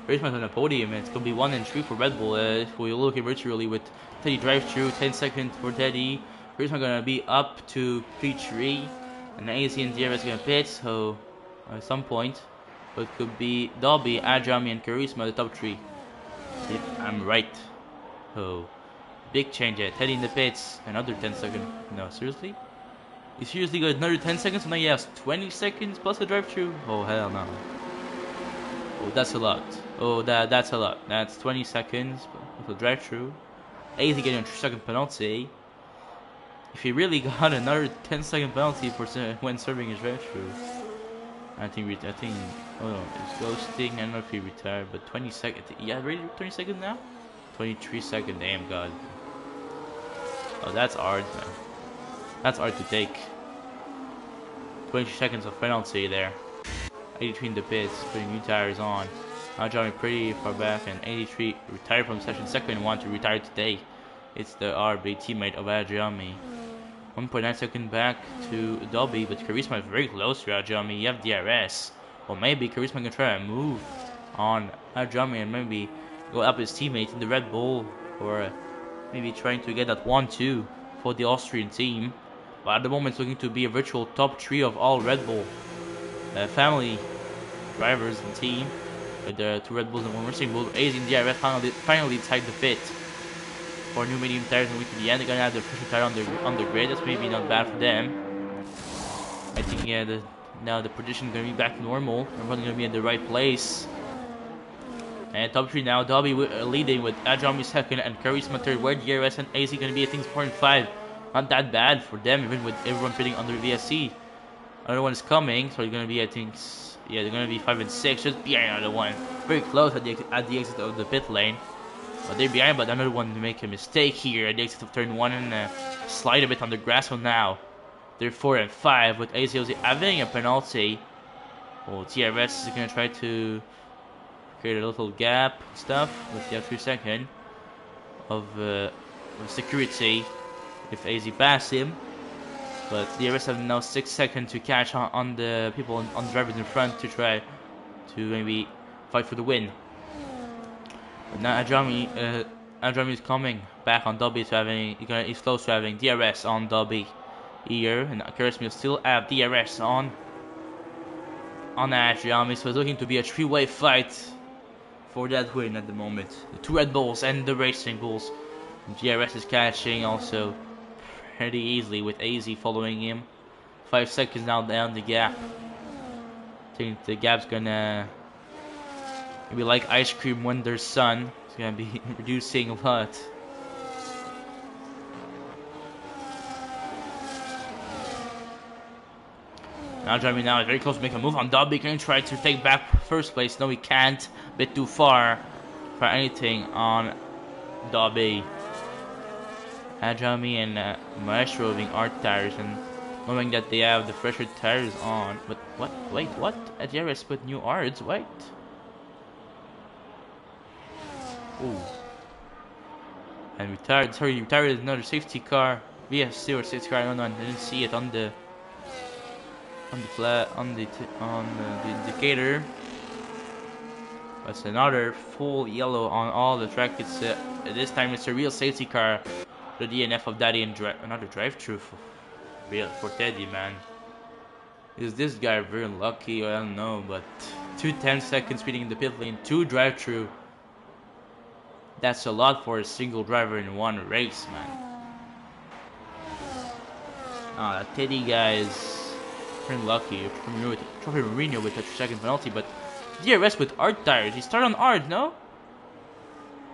Charisma's on the podium, and it's going to be 1 and 3 for Red Bull. If we look at virtually with Teddy drive through, 10 seconds for Teddy. Charisma going to be up to P3, and AZ and DRS going to pit, so at some point, it could be Dobby, Adrami, and Charisma the top 3. If I'm right. Oh, big change there. Teddy in the pits, another 10 seconds. No, seriously? He seriously got another 10 seconds, so now he has 20 seconds plus a drive-through? Oh, hell no. Oh, that's a lot. Oh, that's a lot. That's 20 seconds with a drive-through. AZ getting a 3-second penalty. If he really got another 10-second penalty for when serving his drive-through, I think, oh no, it's ghosting. I don't know if he retired, but 20 seconds. Yeah, really 20 seconds now? 23 seconds, damn god. Oh, that's hard, man. That's hard to take. 20 seconds of penalty there. 83 in the pits, putting new tires on. Now driving pretty far back, and 83 retired from session second and want to retire today. It's the RB teammate of Adriami. 1.9 second back to Dobby, but Charisma is very close to Adriami. You have DRS. Or maybe Charisma can try a move on Adriami and maybe go up his teammate in the Red Bull, or maybe trying to get that 1-2 for the Austrian team. But at the moment, it's looking to be a virtual top 3 of all Red Bull family drivers and team, with the 2 Red Bulls and 1 Racing Bull. AZ and DRS finally tied the pit for new medium tires, and we to the end they're gonna have the official tire on the grid. That's maybe not bad for them. I think now the position is gonna be back to normal. Everyone's gonna be in the right place. And top 3 now, Dobby leading with Adrami second and Charisma third, where DRS and AC going to be, I think, 4.5. Not that bad for them, even with everyone pitting under VSC. Another one is coming, so they're going to be, I think, yeah, they're going to be 5 and 6, just behind another one. Very close at the exit of the pit lane. But they're behind, but another one to make a mistake here at the exit of turn 1 and slide a bit on the grass. So now, they're 4 and 5 with ACOZ having a penalty. Well, TRS is going to try to create a little gap stuff with the 3 seconds of security if AZ pass him, but the rest have now 6 seconds to catch on the people on the drivers in front to try to maybe fight for the win. But now Adrami is coming back on Dobby, so he's close to having DRS on Dobby here, and Charisma will still have DRS on Adrami, so it's looking to be a 3-way fight for that win at the moment. The 2 Red Bulls and the Racing Bulls. And DRS is catching also pretty easily with AZ following him. 5 seconds now down the gap. I think the gap's gonna be like ice cream when there's sun. It's gonna be reducing a lot. Now driving now is very close to make a move on Dobby. Can he try to take back first place? No, he can't. A bit too far for anything on Dobby. Adrami and Maestro having art tires, and knowing that they have the fresher tires on. But what? Wait, what? Adjeris put new arts? Wait. Ooh. And retired. Sorry, retired another safety car. Yes, 06 car. No, I didn't see it on the flat on the indicator. That's another full yellow on all the track. It's this time it's a real safety car. The DNF of Daddy and another drive-through for Teddy, man. Is this guy very lucky? I don't know, but 2 10-second speeding in the pit lane, 2 drive-through. That's a lot for a single driver in one race, man. That Teddy guy is pretty lucky. Trophy Mourinho with a 2-second penalty, but DRS with art tires. He started on art, no?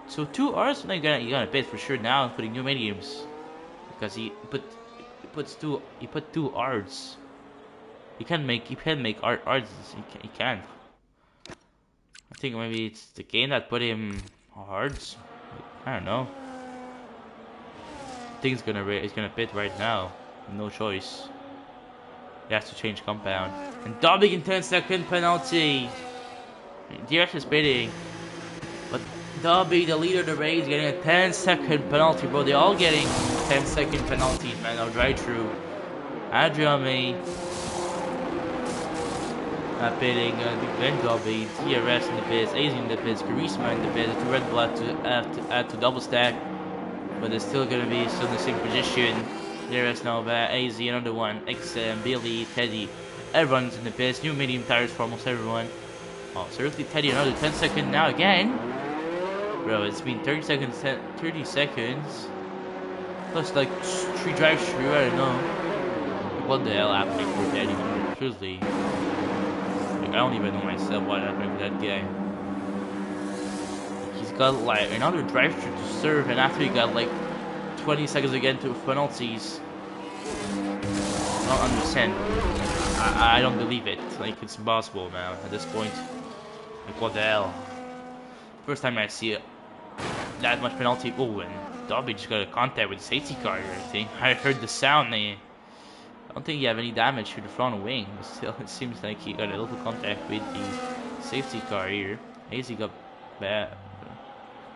So 2 R's? No, you gotta pit for sure now, putting new mediums. Because he put 2 R's. He can't make R's. He can't. I think maybe it's the game that put him hards. I don't know. I think he's gonna pit right now. No choice. He has to change compound. And Dobby in 10-second penalty. DRS is pitting. But Dobby, the leader of the race, getting a 10-second penalty, bro. They're all getting 10-second penalties, man. I'll drive through. Adriame. Pitting, Ben Dobby, TRS in the pits, AZ in the pits, Charisma in the pits, to Red Bull to add to double stack. But they're still gonna be in the same position. DRS now back, AZ another one, XM, Billy, Teddy. Everyone's in the pits, new medium tires for almost everyone. Oh, seriously, Teddy another 10-second now again? Bro, it's been 30 seconds. Plus like 3 drives through, I don't know. What the hell happening for Teddy? Seriously. Like, I don't even know myself what happened with that guy. He's got like another drive through to serve, and after he got like 20 seconds again to penalties. I don't understand. I don't believe it. Like, it's impossible, man, at this point. Like, what the hell? First time I see it, that much penalty. Oh, and Dobby just got a contact with the safety car here, I think. I heard the sound. I don't think he have any damage to the front wing, but still, it seems like he got a little contact with the safety car here. AZ got bad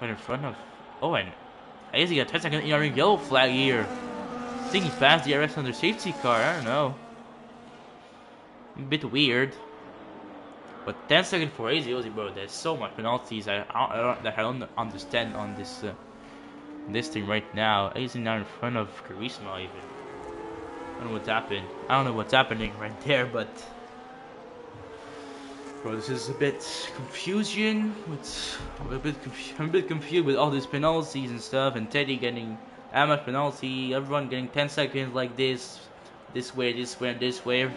right in front of. Oh, and AZ got 10-second yellow flag here. I think he passed the DRS on the safety car. I don't know. A bit weird. But 10-second for AZ, bro. There's so much penalties that I don't understand on this thing right now. AZ now in front of Charisma even. I don't know what's happened. I don't know what's happening right there, but bro, this is a bit confusion. I'm a bit confused with all these penalties and stuff, and Teddy getting that much penalty. Everyone getting 10 seconds like this way, this way, and this way.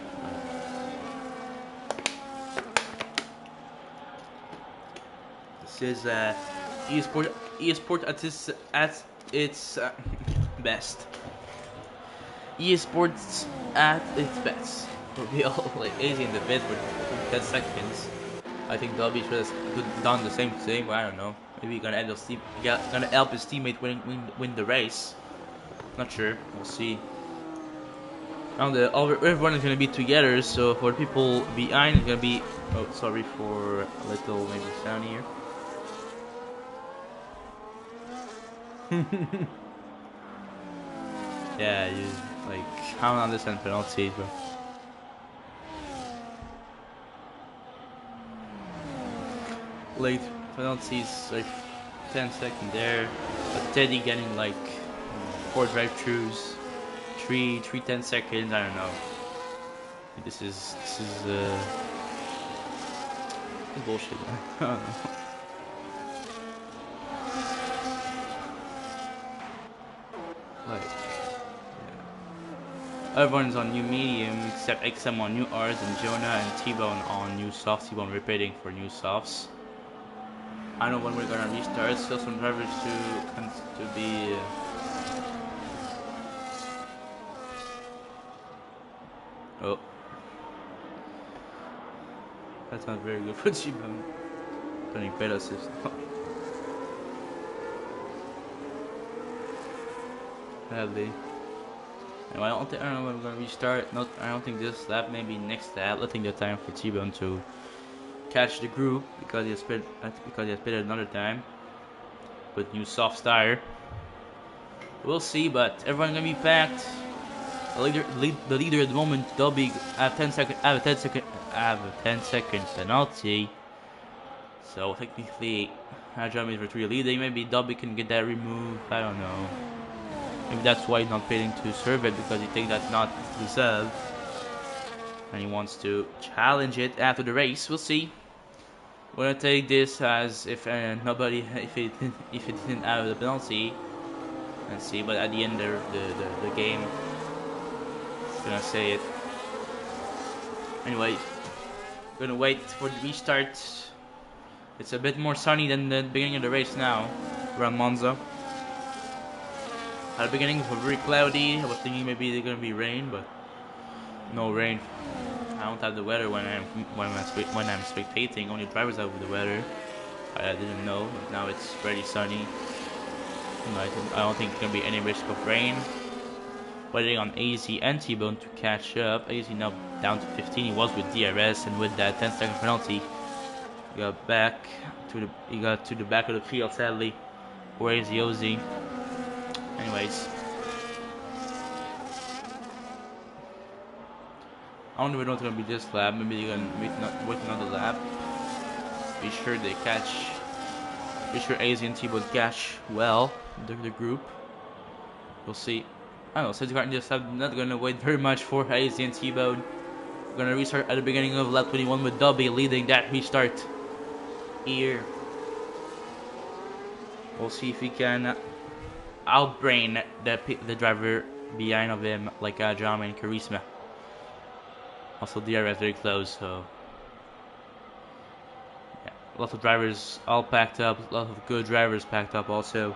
This is eSport at its best. eSports at its best. We'll be all like AZ in the bed for 10 seconds. I think Dobby should have done the same thing, but I don't know. Maybe he's gonna help his teammate win the race. Not sure. We'll see. Now everyone is gonna be together, so for people behind, it's gonna be. Oh, sorry for a little maybe sound here. Yeah, you like I don't understand penalties, bro. Late penalties, like 10 seconds there. But Teddy getting like 4 drive-throughs, 3 10 seconds. I don't know. This is bullshit, man. I don't know. Like, yeah. Everyone's on new medium except XM on new R's and Jonah and T-Bone on new softs. T-Bone repeating for new softs. I don't know when we're gonna restart. Still some drivers to be. Oh, that's not very good for T-Bone. Turning pit assist. Sadly. Anyway, I don't know when we're gonna restart. I don't think this lap. Maybe next lap. Letting the time for T-Bone to catch the group because he has pitted another time with new soft tire. We'll see, but everyone's gonna be packed. The leader at the moment, Dobby, have 10-second penalty. So technically, Ajami is retreat leading. Maybe Dobby can get that removed. I don't know. Maybe that's why he's not failing to serve it, because he thinks that's not deserved, and he wants to challenge it after the race. We'll see. We're gonna take this as if if it didn't have the penalty. Let's see, but at the end of the game, I'm gonna say it. Anyway, we're gonna wait for the restart. It's a bit more sunny than the beginning of the race now around Monza. At the beginning it was very cloudy. I was thinking maybe there's gonna be rain, but no rain. I don't have the weather when I'm spectating. Only drivers have the weather. I didn't know, but now it's very sunny. I don't think there's gonna be any risk of rain. Waiting on AZ and T-Bone to catch up. AZ now down to 15. He was with DRS, and with that 10-second penalty, he got to the back of the field. Sadly, where is the OZ? Anyways, I don't even know if it's gonna be this lap. Maybe they're gonna wait another lap. Be sure they catch. Be sure AZ and T-Bone catch well the group. We'll see. I don't know. Safety car and just not gonna wait very much for AZ and T-Bone. We're gonna restart at the beginning of lap 21 with Dobby leading that restart here. We'll see if he can outbrain the driver behind of him, like Jama and Charisma. Also, DRS very close, so yeah, lots of drivers all packed up. Lots of good drivers packed up also.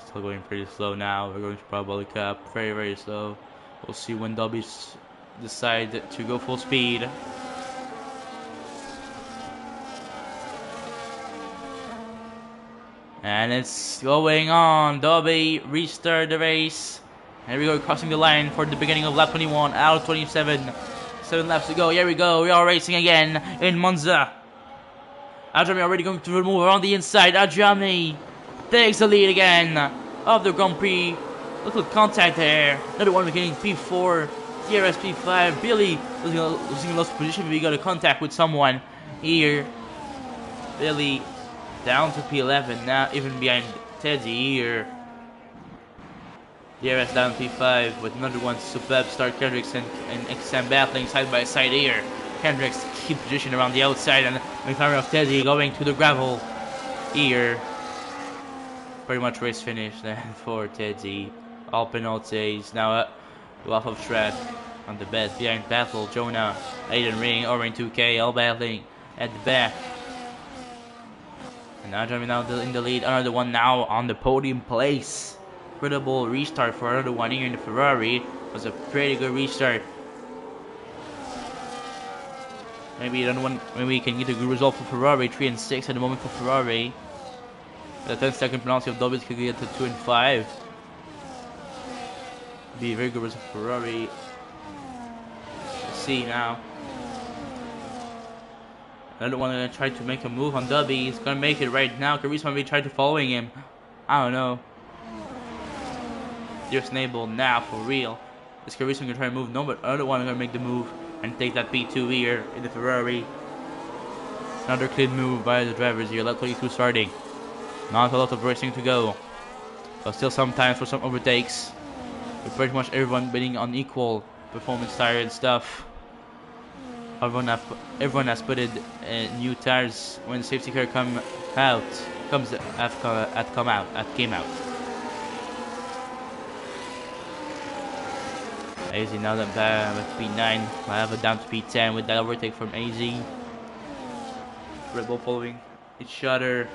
Still going pretty slow now. We're going to Parabolic Cup, very very slow. We'll see when Dobby's decide to go full speed. And it's going on. Dobby restart the race. Here we go, crossing the line for the beginning of lap 21. Out of 27. 7 laps to go. Here we go. We are racing again in Monza. Ajami already going to remove around the inside. Ajami takes the lead again of the Grand Prix. Little contact there. Another one beginning P4. DRS P5. Billy losing lost position. We got a contact with someone here. Billy down to P11 now, even behind Teddy here. DRS down P5 with another one. Superb start. Kendricks and XM battling side by side here. Kendricks keep position around the outside, and McLaren of Teddy going to the gravel here. Pretty much race finish then for Teddy. All penalties now off of track on the best behind battle. Jonah, Aiden Ring, Orange 2K, all battling at the back. And now driving now in the lead. Another one now on the podium place. Incredible restart for another one here in the Ferrari. It was a pretty good restart. Maybe another one. Maybe we can get a good result for Ferrari. 3 and 6 at the moment for Ferrari. The 10-second penalty of Dobbins could get to 2 and 5. Be a very good result for Ferrari. Let's see now. Another one gonna try to make a move on Dubby. He's gonna make it right now. Caris might be trying to following him. I don't know. There's Snable now for real. Is Caris gonna try to move? No, but another one gonna make the move and take that P2 here in the Ferrari. Another clean move by the drivers here. Lap 22 starting. Not a lot of racing to go, but still some time for some overtakes. With pretty much everyone bidding on equal performance tire and stuff. Everyone has put in new tires when safety car came out. AZ now with P9. I have it down to P10 with that overtake from AZ. Red Bull following each other.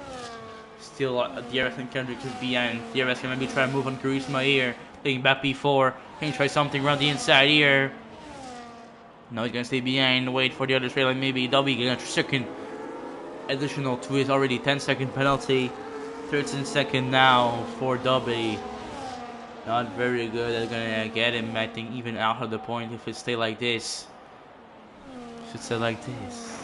Still DRS and Kendrick is behind. DRS can maybe try to move on Charisma here. Taking back P4. Can he try something around the inside here? No, he's gonna stay behind, wait for the other trailer. Maybe Dobby getting a second additional to his already 10-second penalty. 13-second now for Dobby. Not very good. They're gonna get him, I think, even out of the point if it stay like this. Should stay like this.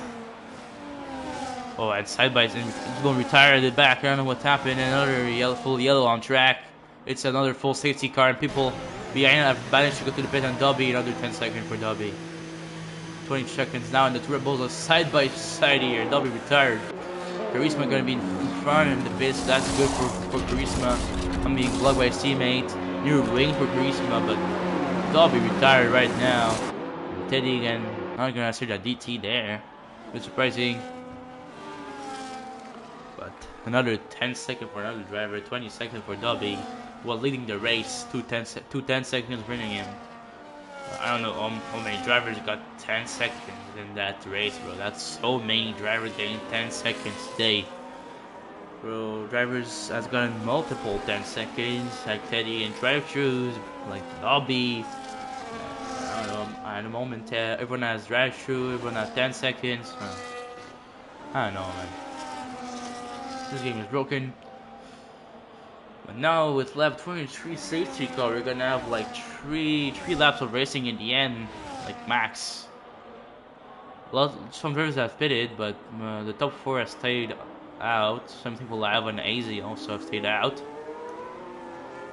Oh, and side by side, he's going to retire at the back. I don't know what's happened. Another yellow, full yellow on track. It's another full safety car, and people behind have managed to go to the pit on Dobby. Another 10 seconds for Dobby. 20 seconds now, and the two Red Bulls are side by side here. Dobby retired. Charisma going to be in front in the pits. That's good for Charisma. I'm being plugged by his teammate. You're waiting for Charisma, but Dobby retired right now. Teddy again. Not going to see that DT there. Bit surprising. But another 10 seconds for another driver. 20 seconds for Dobby. While leading the race. 10 seconds running him. I don't know how many drivers got 10 seconds in that race, bro. That's so many drivers getting 10 seconds today. Bro, drivers has gotten multiple 10 seconds, like Teddy and drive-thrus, like Dobby. I don't know, at the moment, everyone has drive-thru, everyone has 10 seconds. I don't know, man. This game is broken. But now with lap 23 safety car, we're gonna have like three laps of racing in the end, like max. Some drivers have pitted, but the top 4 have stayed out. Some people live on AZ also have stayed out.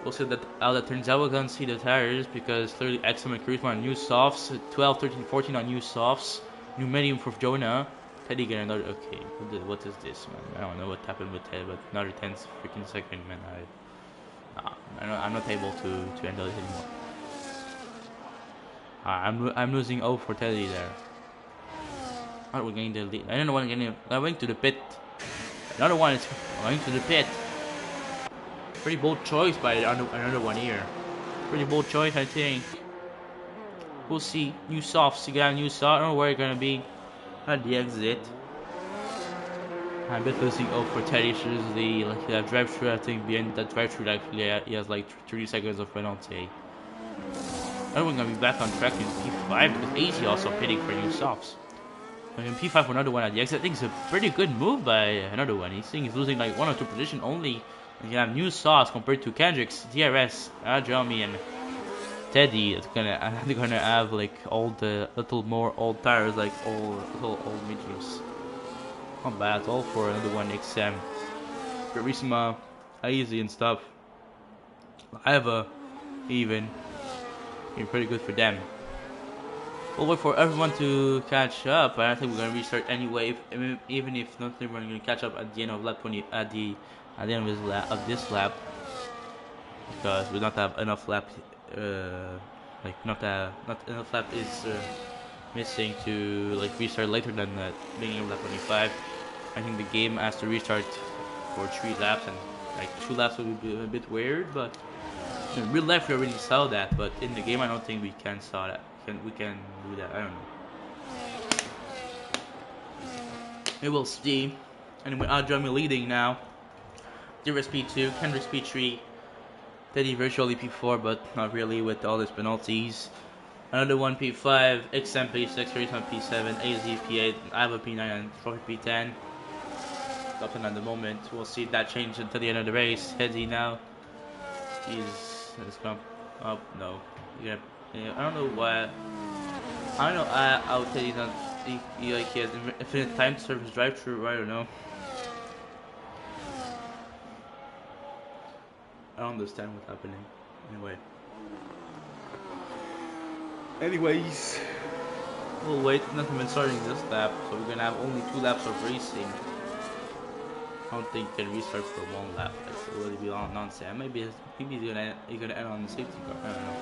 We'll see how that turns out. We're gonna see the tires because clearly XM and Charisma on new softs, 12, 13, 14 on new softs, new medium for Jonah. Teddy get another. Okay, what is this, man? I don't know what happened with Teddy, but another 10 freaking second, man. I'm not able to handle it anymore. I'm losing O for Teddy there. Alright, we're getting the lead. I don't know what I'm getting. I'm going to the pit. Another one is going to the pit. Pretty bold choice by another one here. Pretty bold choice, I think. We'll see. New softs. You got a new soft. I don't know where you're gonna be at the exit. I'm a bit losing O for Teddy. Should the like that drive-thru. I think behind that drive-thru actually he has like 30 seconds of penalty. Everyone's gonna be back on track in P5 because AZ also pitting for new softs. In P5 for another one at the exit, I think it's a pretty good move by another one. He's losing like 1 or 2 position only. And you have new sauce compared to Kendrick's, DRS, Jeremy, and Teddy. They're gonna have like all the little more old tires, like all old mediums. Not bad at all for another one XM. Charisma, easy and stuff. Iva, even. Been pretty good for them. We'll wait for everyone to catch up. I think we're gonna restart anyway. Even if not everyone gonna catch up at the end of lap 20, at the end of this lap, because we don't have enough lap. Like not enough lap is missing to like restart later than the beginning of lap 25. I think the game has to restart for 3 laps, and like 2 laps would be a bit weird. But in real life we already saw that, but in the game I don't think we can saw that. We can do that. I don't know. We will see. Anyway, Jeremy leading now. Dira P2, Kendrick P3, Teddy virtually P4, but not really with all his penalties. Another one P5, XM P6, Charisma P7, AZ P8, Iva P9, and Trophy P10. Up and at the moment, we'll see that change until the end of the race. Teddy now. He's come up. No. Yeah. I don't know why. I don't know how Teddy's not. He has infinite time to serve his drive-thru. I don't know. I don't understand what's happening. Anyways, we'll wait. Nothing been starting this lap, so we're gonna have only 2 laps of racing. I don't think he can restart for 1 lap. That's really be nonsense. Maybe he's gonna end on the safety car. I don't know.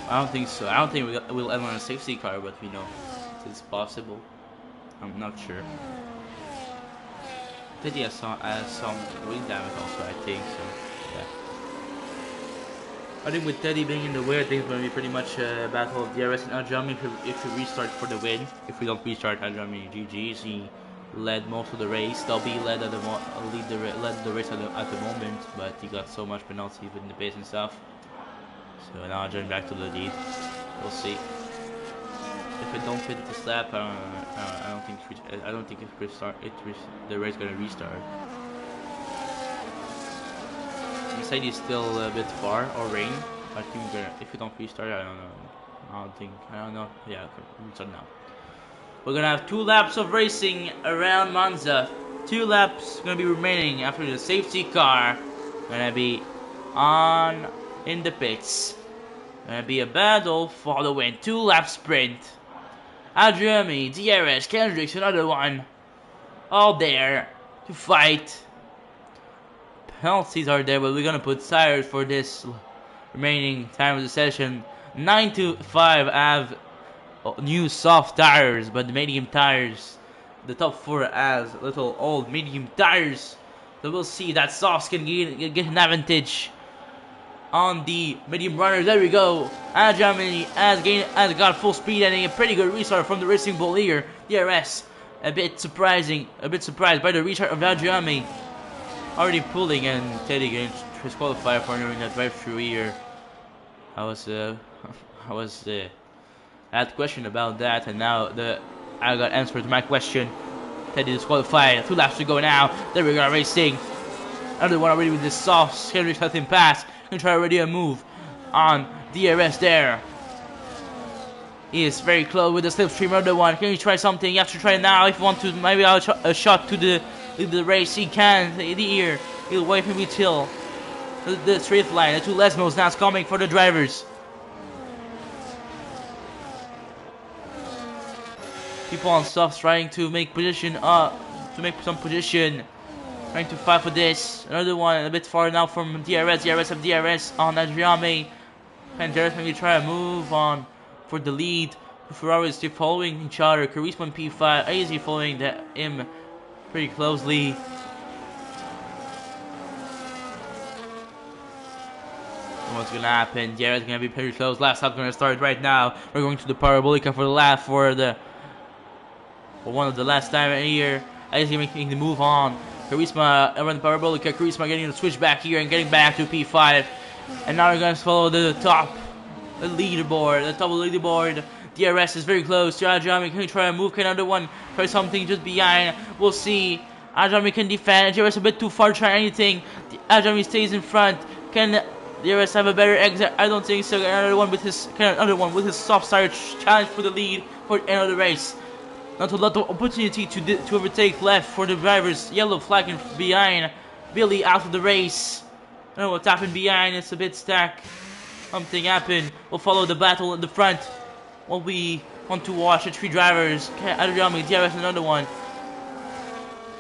I don't think so. I don't think we'll end on a safety car, but we know it's possible. I'm not sure. Teddy has some wind damage also, I think. So yeah. I think with Teddy being in the way, I think it's going to be pretty much a battle of DRS and Ajami if we restart for the win. If we don't restart, Ajami GG's. He led most of the race. Dobby led the race at the moment, but he got so much penalty with the pace and stuff. So now Ajami back to the lead. We'll see. If I don't fit this lap, I don't think the race gonna restart. Mercedes still a bit far, or rain. I think if you don't restart, I don't know. I don't know. Yeah, okay, restart now. We're gonna have 2 laps of racing around Monza. 2 laps gonna be remaining after the safety car gonna be on in the pits. Gonna be a battle for the win. 2 lap sprint. Adriani, DRS, Kendricks, another one. All there to fight. Penalties are there, but we're gonna put tires for this remaining time of the session. 9 to 5 have new soft tires, but the medium tires, the top 4 has little old medium tires. So we'll see that softs can get an advantage on the medium runners. There we go. Germany has got full speed and a pretty good restart from the Racing Bull here. DRS a bit surprised by the restart of Germany. Already pulling and Teddy getting disqualified for entering that drive-through here. I had question about that, and now I got answer to my question. Teddy disqualified. 2 laps to go now. There we go, racing. Another one already with the soft. Henry's let him pass. Gonna try already a move on DRS there. He is very close with the slipstream. Another one. Can you try something? You have to try now if you want to. Maybe a shot to the race. He can. Here. He'll wait maybe till the straight line. The 2 Lesmos now is coming for the drivers. People on softs trying to make position some position. Trying to fight for this. Another one a bit far now from DRS. DRS on Adriani. Can DRS maybe try a move on for the lead? Ferrari is still following each other. Charisma and P5 easy following him pretty closely. What's gonna happen? DRS is gonna be pretty close. Last lap gonna start right now. We're going to the Parabolica for the lap for one of the last time here. Easy making the move on. Charisma around the Parabolica. Charisma getting the switch back here and getting back to P5. And now we're going to follow the top leaderboard. DRS is very close to Ajami. Can he try a move? Can another one try something just behind? We'll see. Ajami can defend. DRS a bit too far to try anything. Ajami stays in front. Can DRS have a better exit? I don't think so. Another one with his soft tire challenge for the lead for another race. Not a lot of opportunity to overtake left for the drivers. Yellow flag behind. Billy out of the race. I don't know what's happened behind. It's a bit stacked. Something happened. We'll follow the battle in the front. What we want to watch the 3 drivers. Adriani, DRS, another one.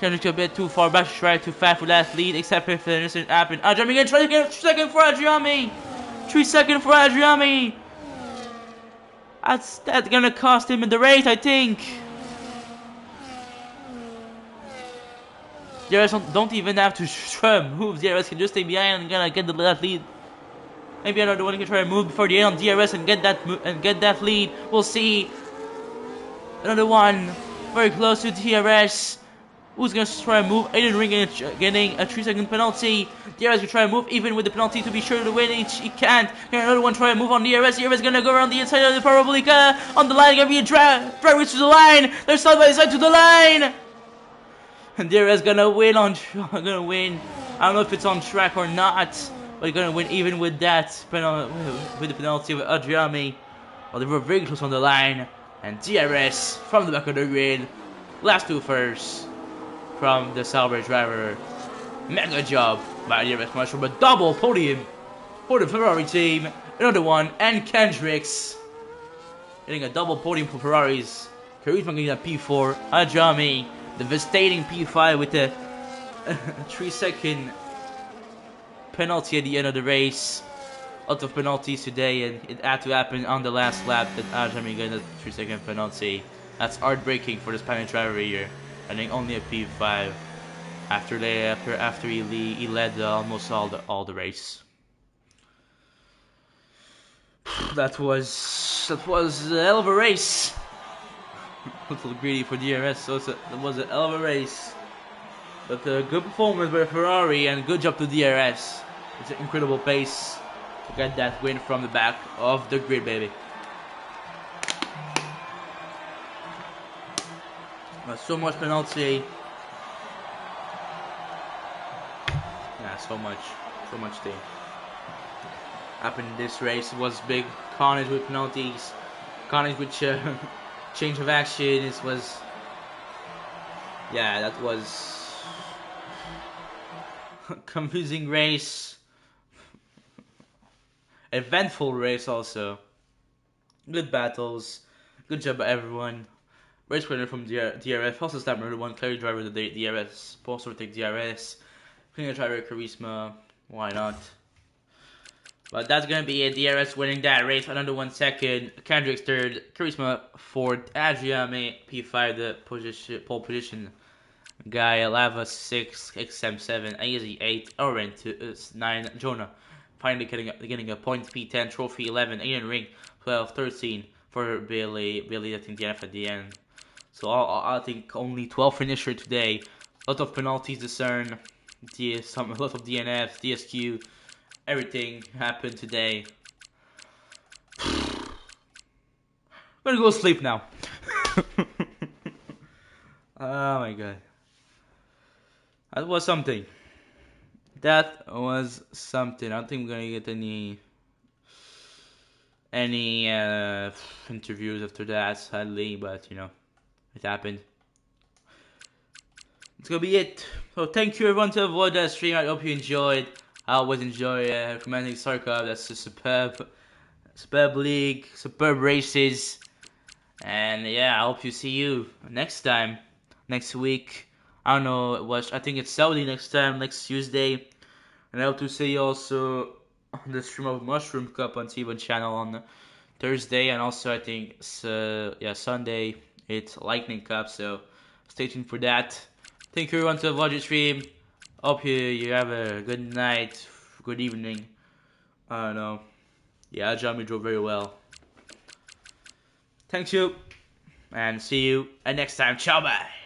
Kendrick a bit too far back to try too fast for that lead, except if the incident happened. Adriani again, 3 seconds for Adriani. 3 seconds for Adriani. That's gonna cost him in the race, I think. DRS don't even have to try a move. DRS can just stay behind and gonna get that lead. Maybe another one can try a move before the end on DRS and get that lead. We'll see. Another one very close to DRS. Who's gonna try a move? Aiden Ring getting a 3-second penalty. DRS can try a move even with the penalty to be sure to win. He can't. Can another one try a move on DRS? DRS gonna go around the inside of the Parabolica. On the line, gonna be a driver to the line. They're side by side to the line. And DRS gonna win I don't know if it's on track or not, but gonna win even with that with the penalty of Adriani. Well, they were very close on the line, and DRS from the back of the grid, last 2 first from the Sauber driver. Mega job by DRS Marshall, but double podium for the Ferrari team. Another one, and Kendricks getting a double podium for Ferraris. Charisma getting a P4. Adriani devastating P5 with a 3-second penalty at the end of the race. A lot of penalties today, and it had to happen on the last lap that Ajami got a 3-second penalty. That's heartbreaking for the Spanish driver here. I think only a P5 after he led almost all the race. That was a hell of a race. A little greedy for DRS, so it was a hell of a race. But a good performance by Ferrari and good job to DRS. It's an incredible pace to get that win from the back of the grid, baby. But so much penalty. Yeah, so much thing happened in this race. It was big carnage with penalties. Carnage which change of action. This was, yeah, that was confusing race, eventful race also. Good battles, good job by everyone. Race winner from DRS, also start number 1, clear driver of the DRS, Poster take DRS, clear driver Charisma, why not? But that's gonna be it. DRS winning that race, another 1 second. Kendrick's third, Charisma fourth, Adriame P5 the pole position. Guy Lava 6, XM 7, Easy 8, Oren 9, Jonah finally getting a point. P10 trophy 11, Aiden Ring 12, 13 for Billy I think DNF at the end. So I think only 12 finisher today. A lot of penalties discern, a lot of DNF, DSQ, everything happened today. I'm gonna go sleep now. Oh my god. That was something. That was something. I don't think we're gonna get any interviews after that, sadly, but you know, it happened. It's gonna be it. So thank you everyone to avoid that stream. I hope you enjoyed. I always enjoy recommending Starcraft. That's a superb league, superb races, and yeah, I hope you see you next time, next week. I don't know I think it's Saudi next time, next Tuesday, and I hope to see you also on the stream of Mushroom Cup on T1 channel on Thursday, and also I think Sunday it's Lightning Cup. So stay tuned for that. Thank you everyone to watch the stream. Hope you have a good night, good evening. I don't know. Yeah, Jamie drove very well. Thank you, and see you next time. Ciao, bye.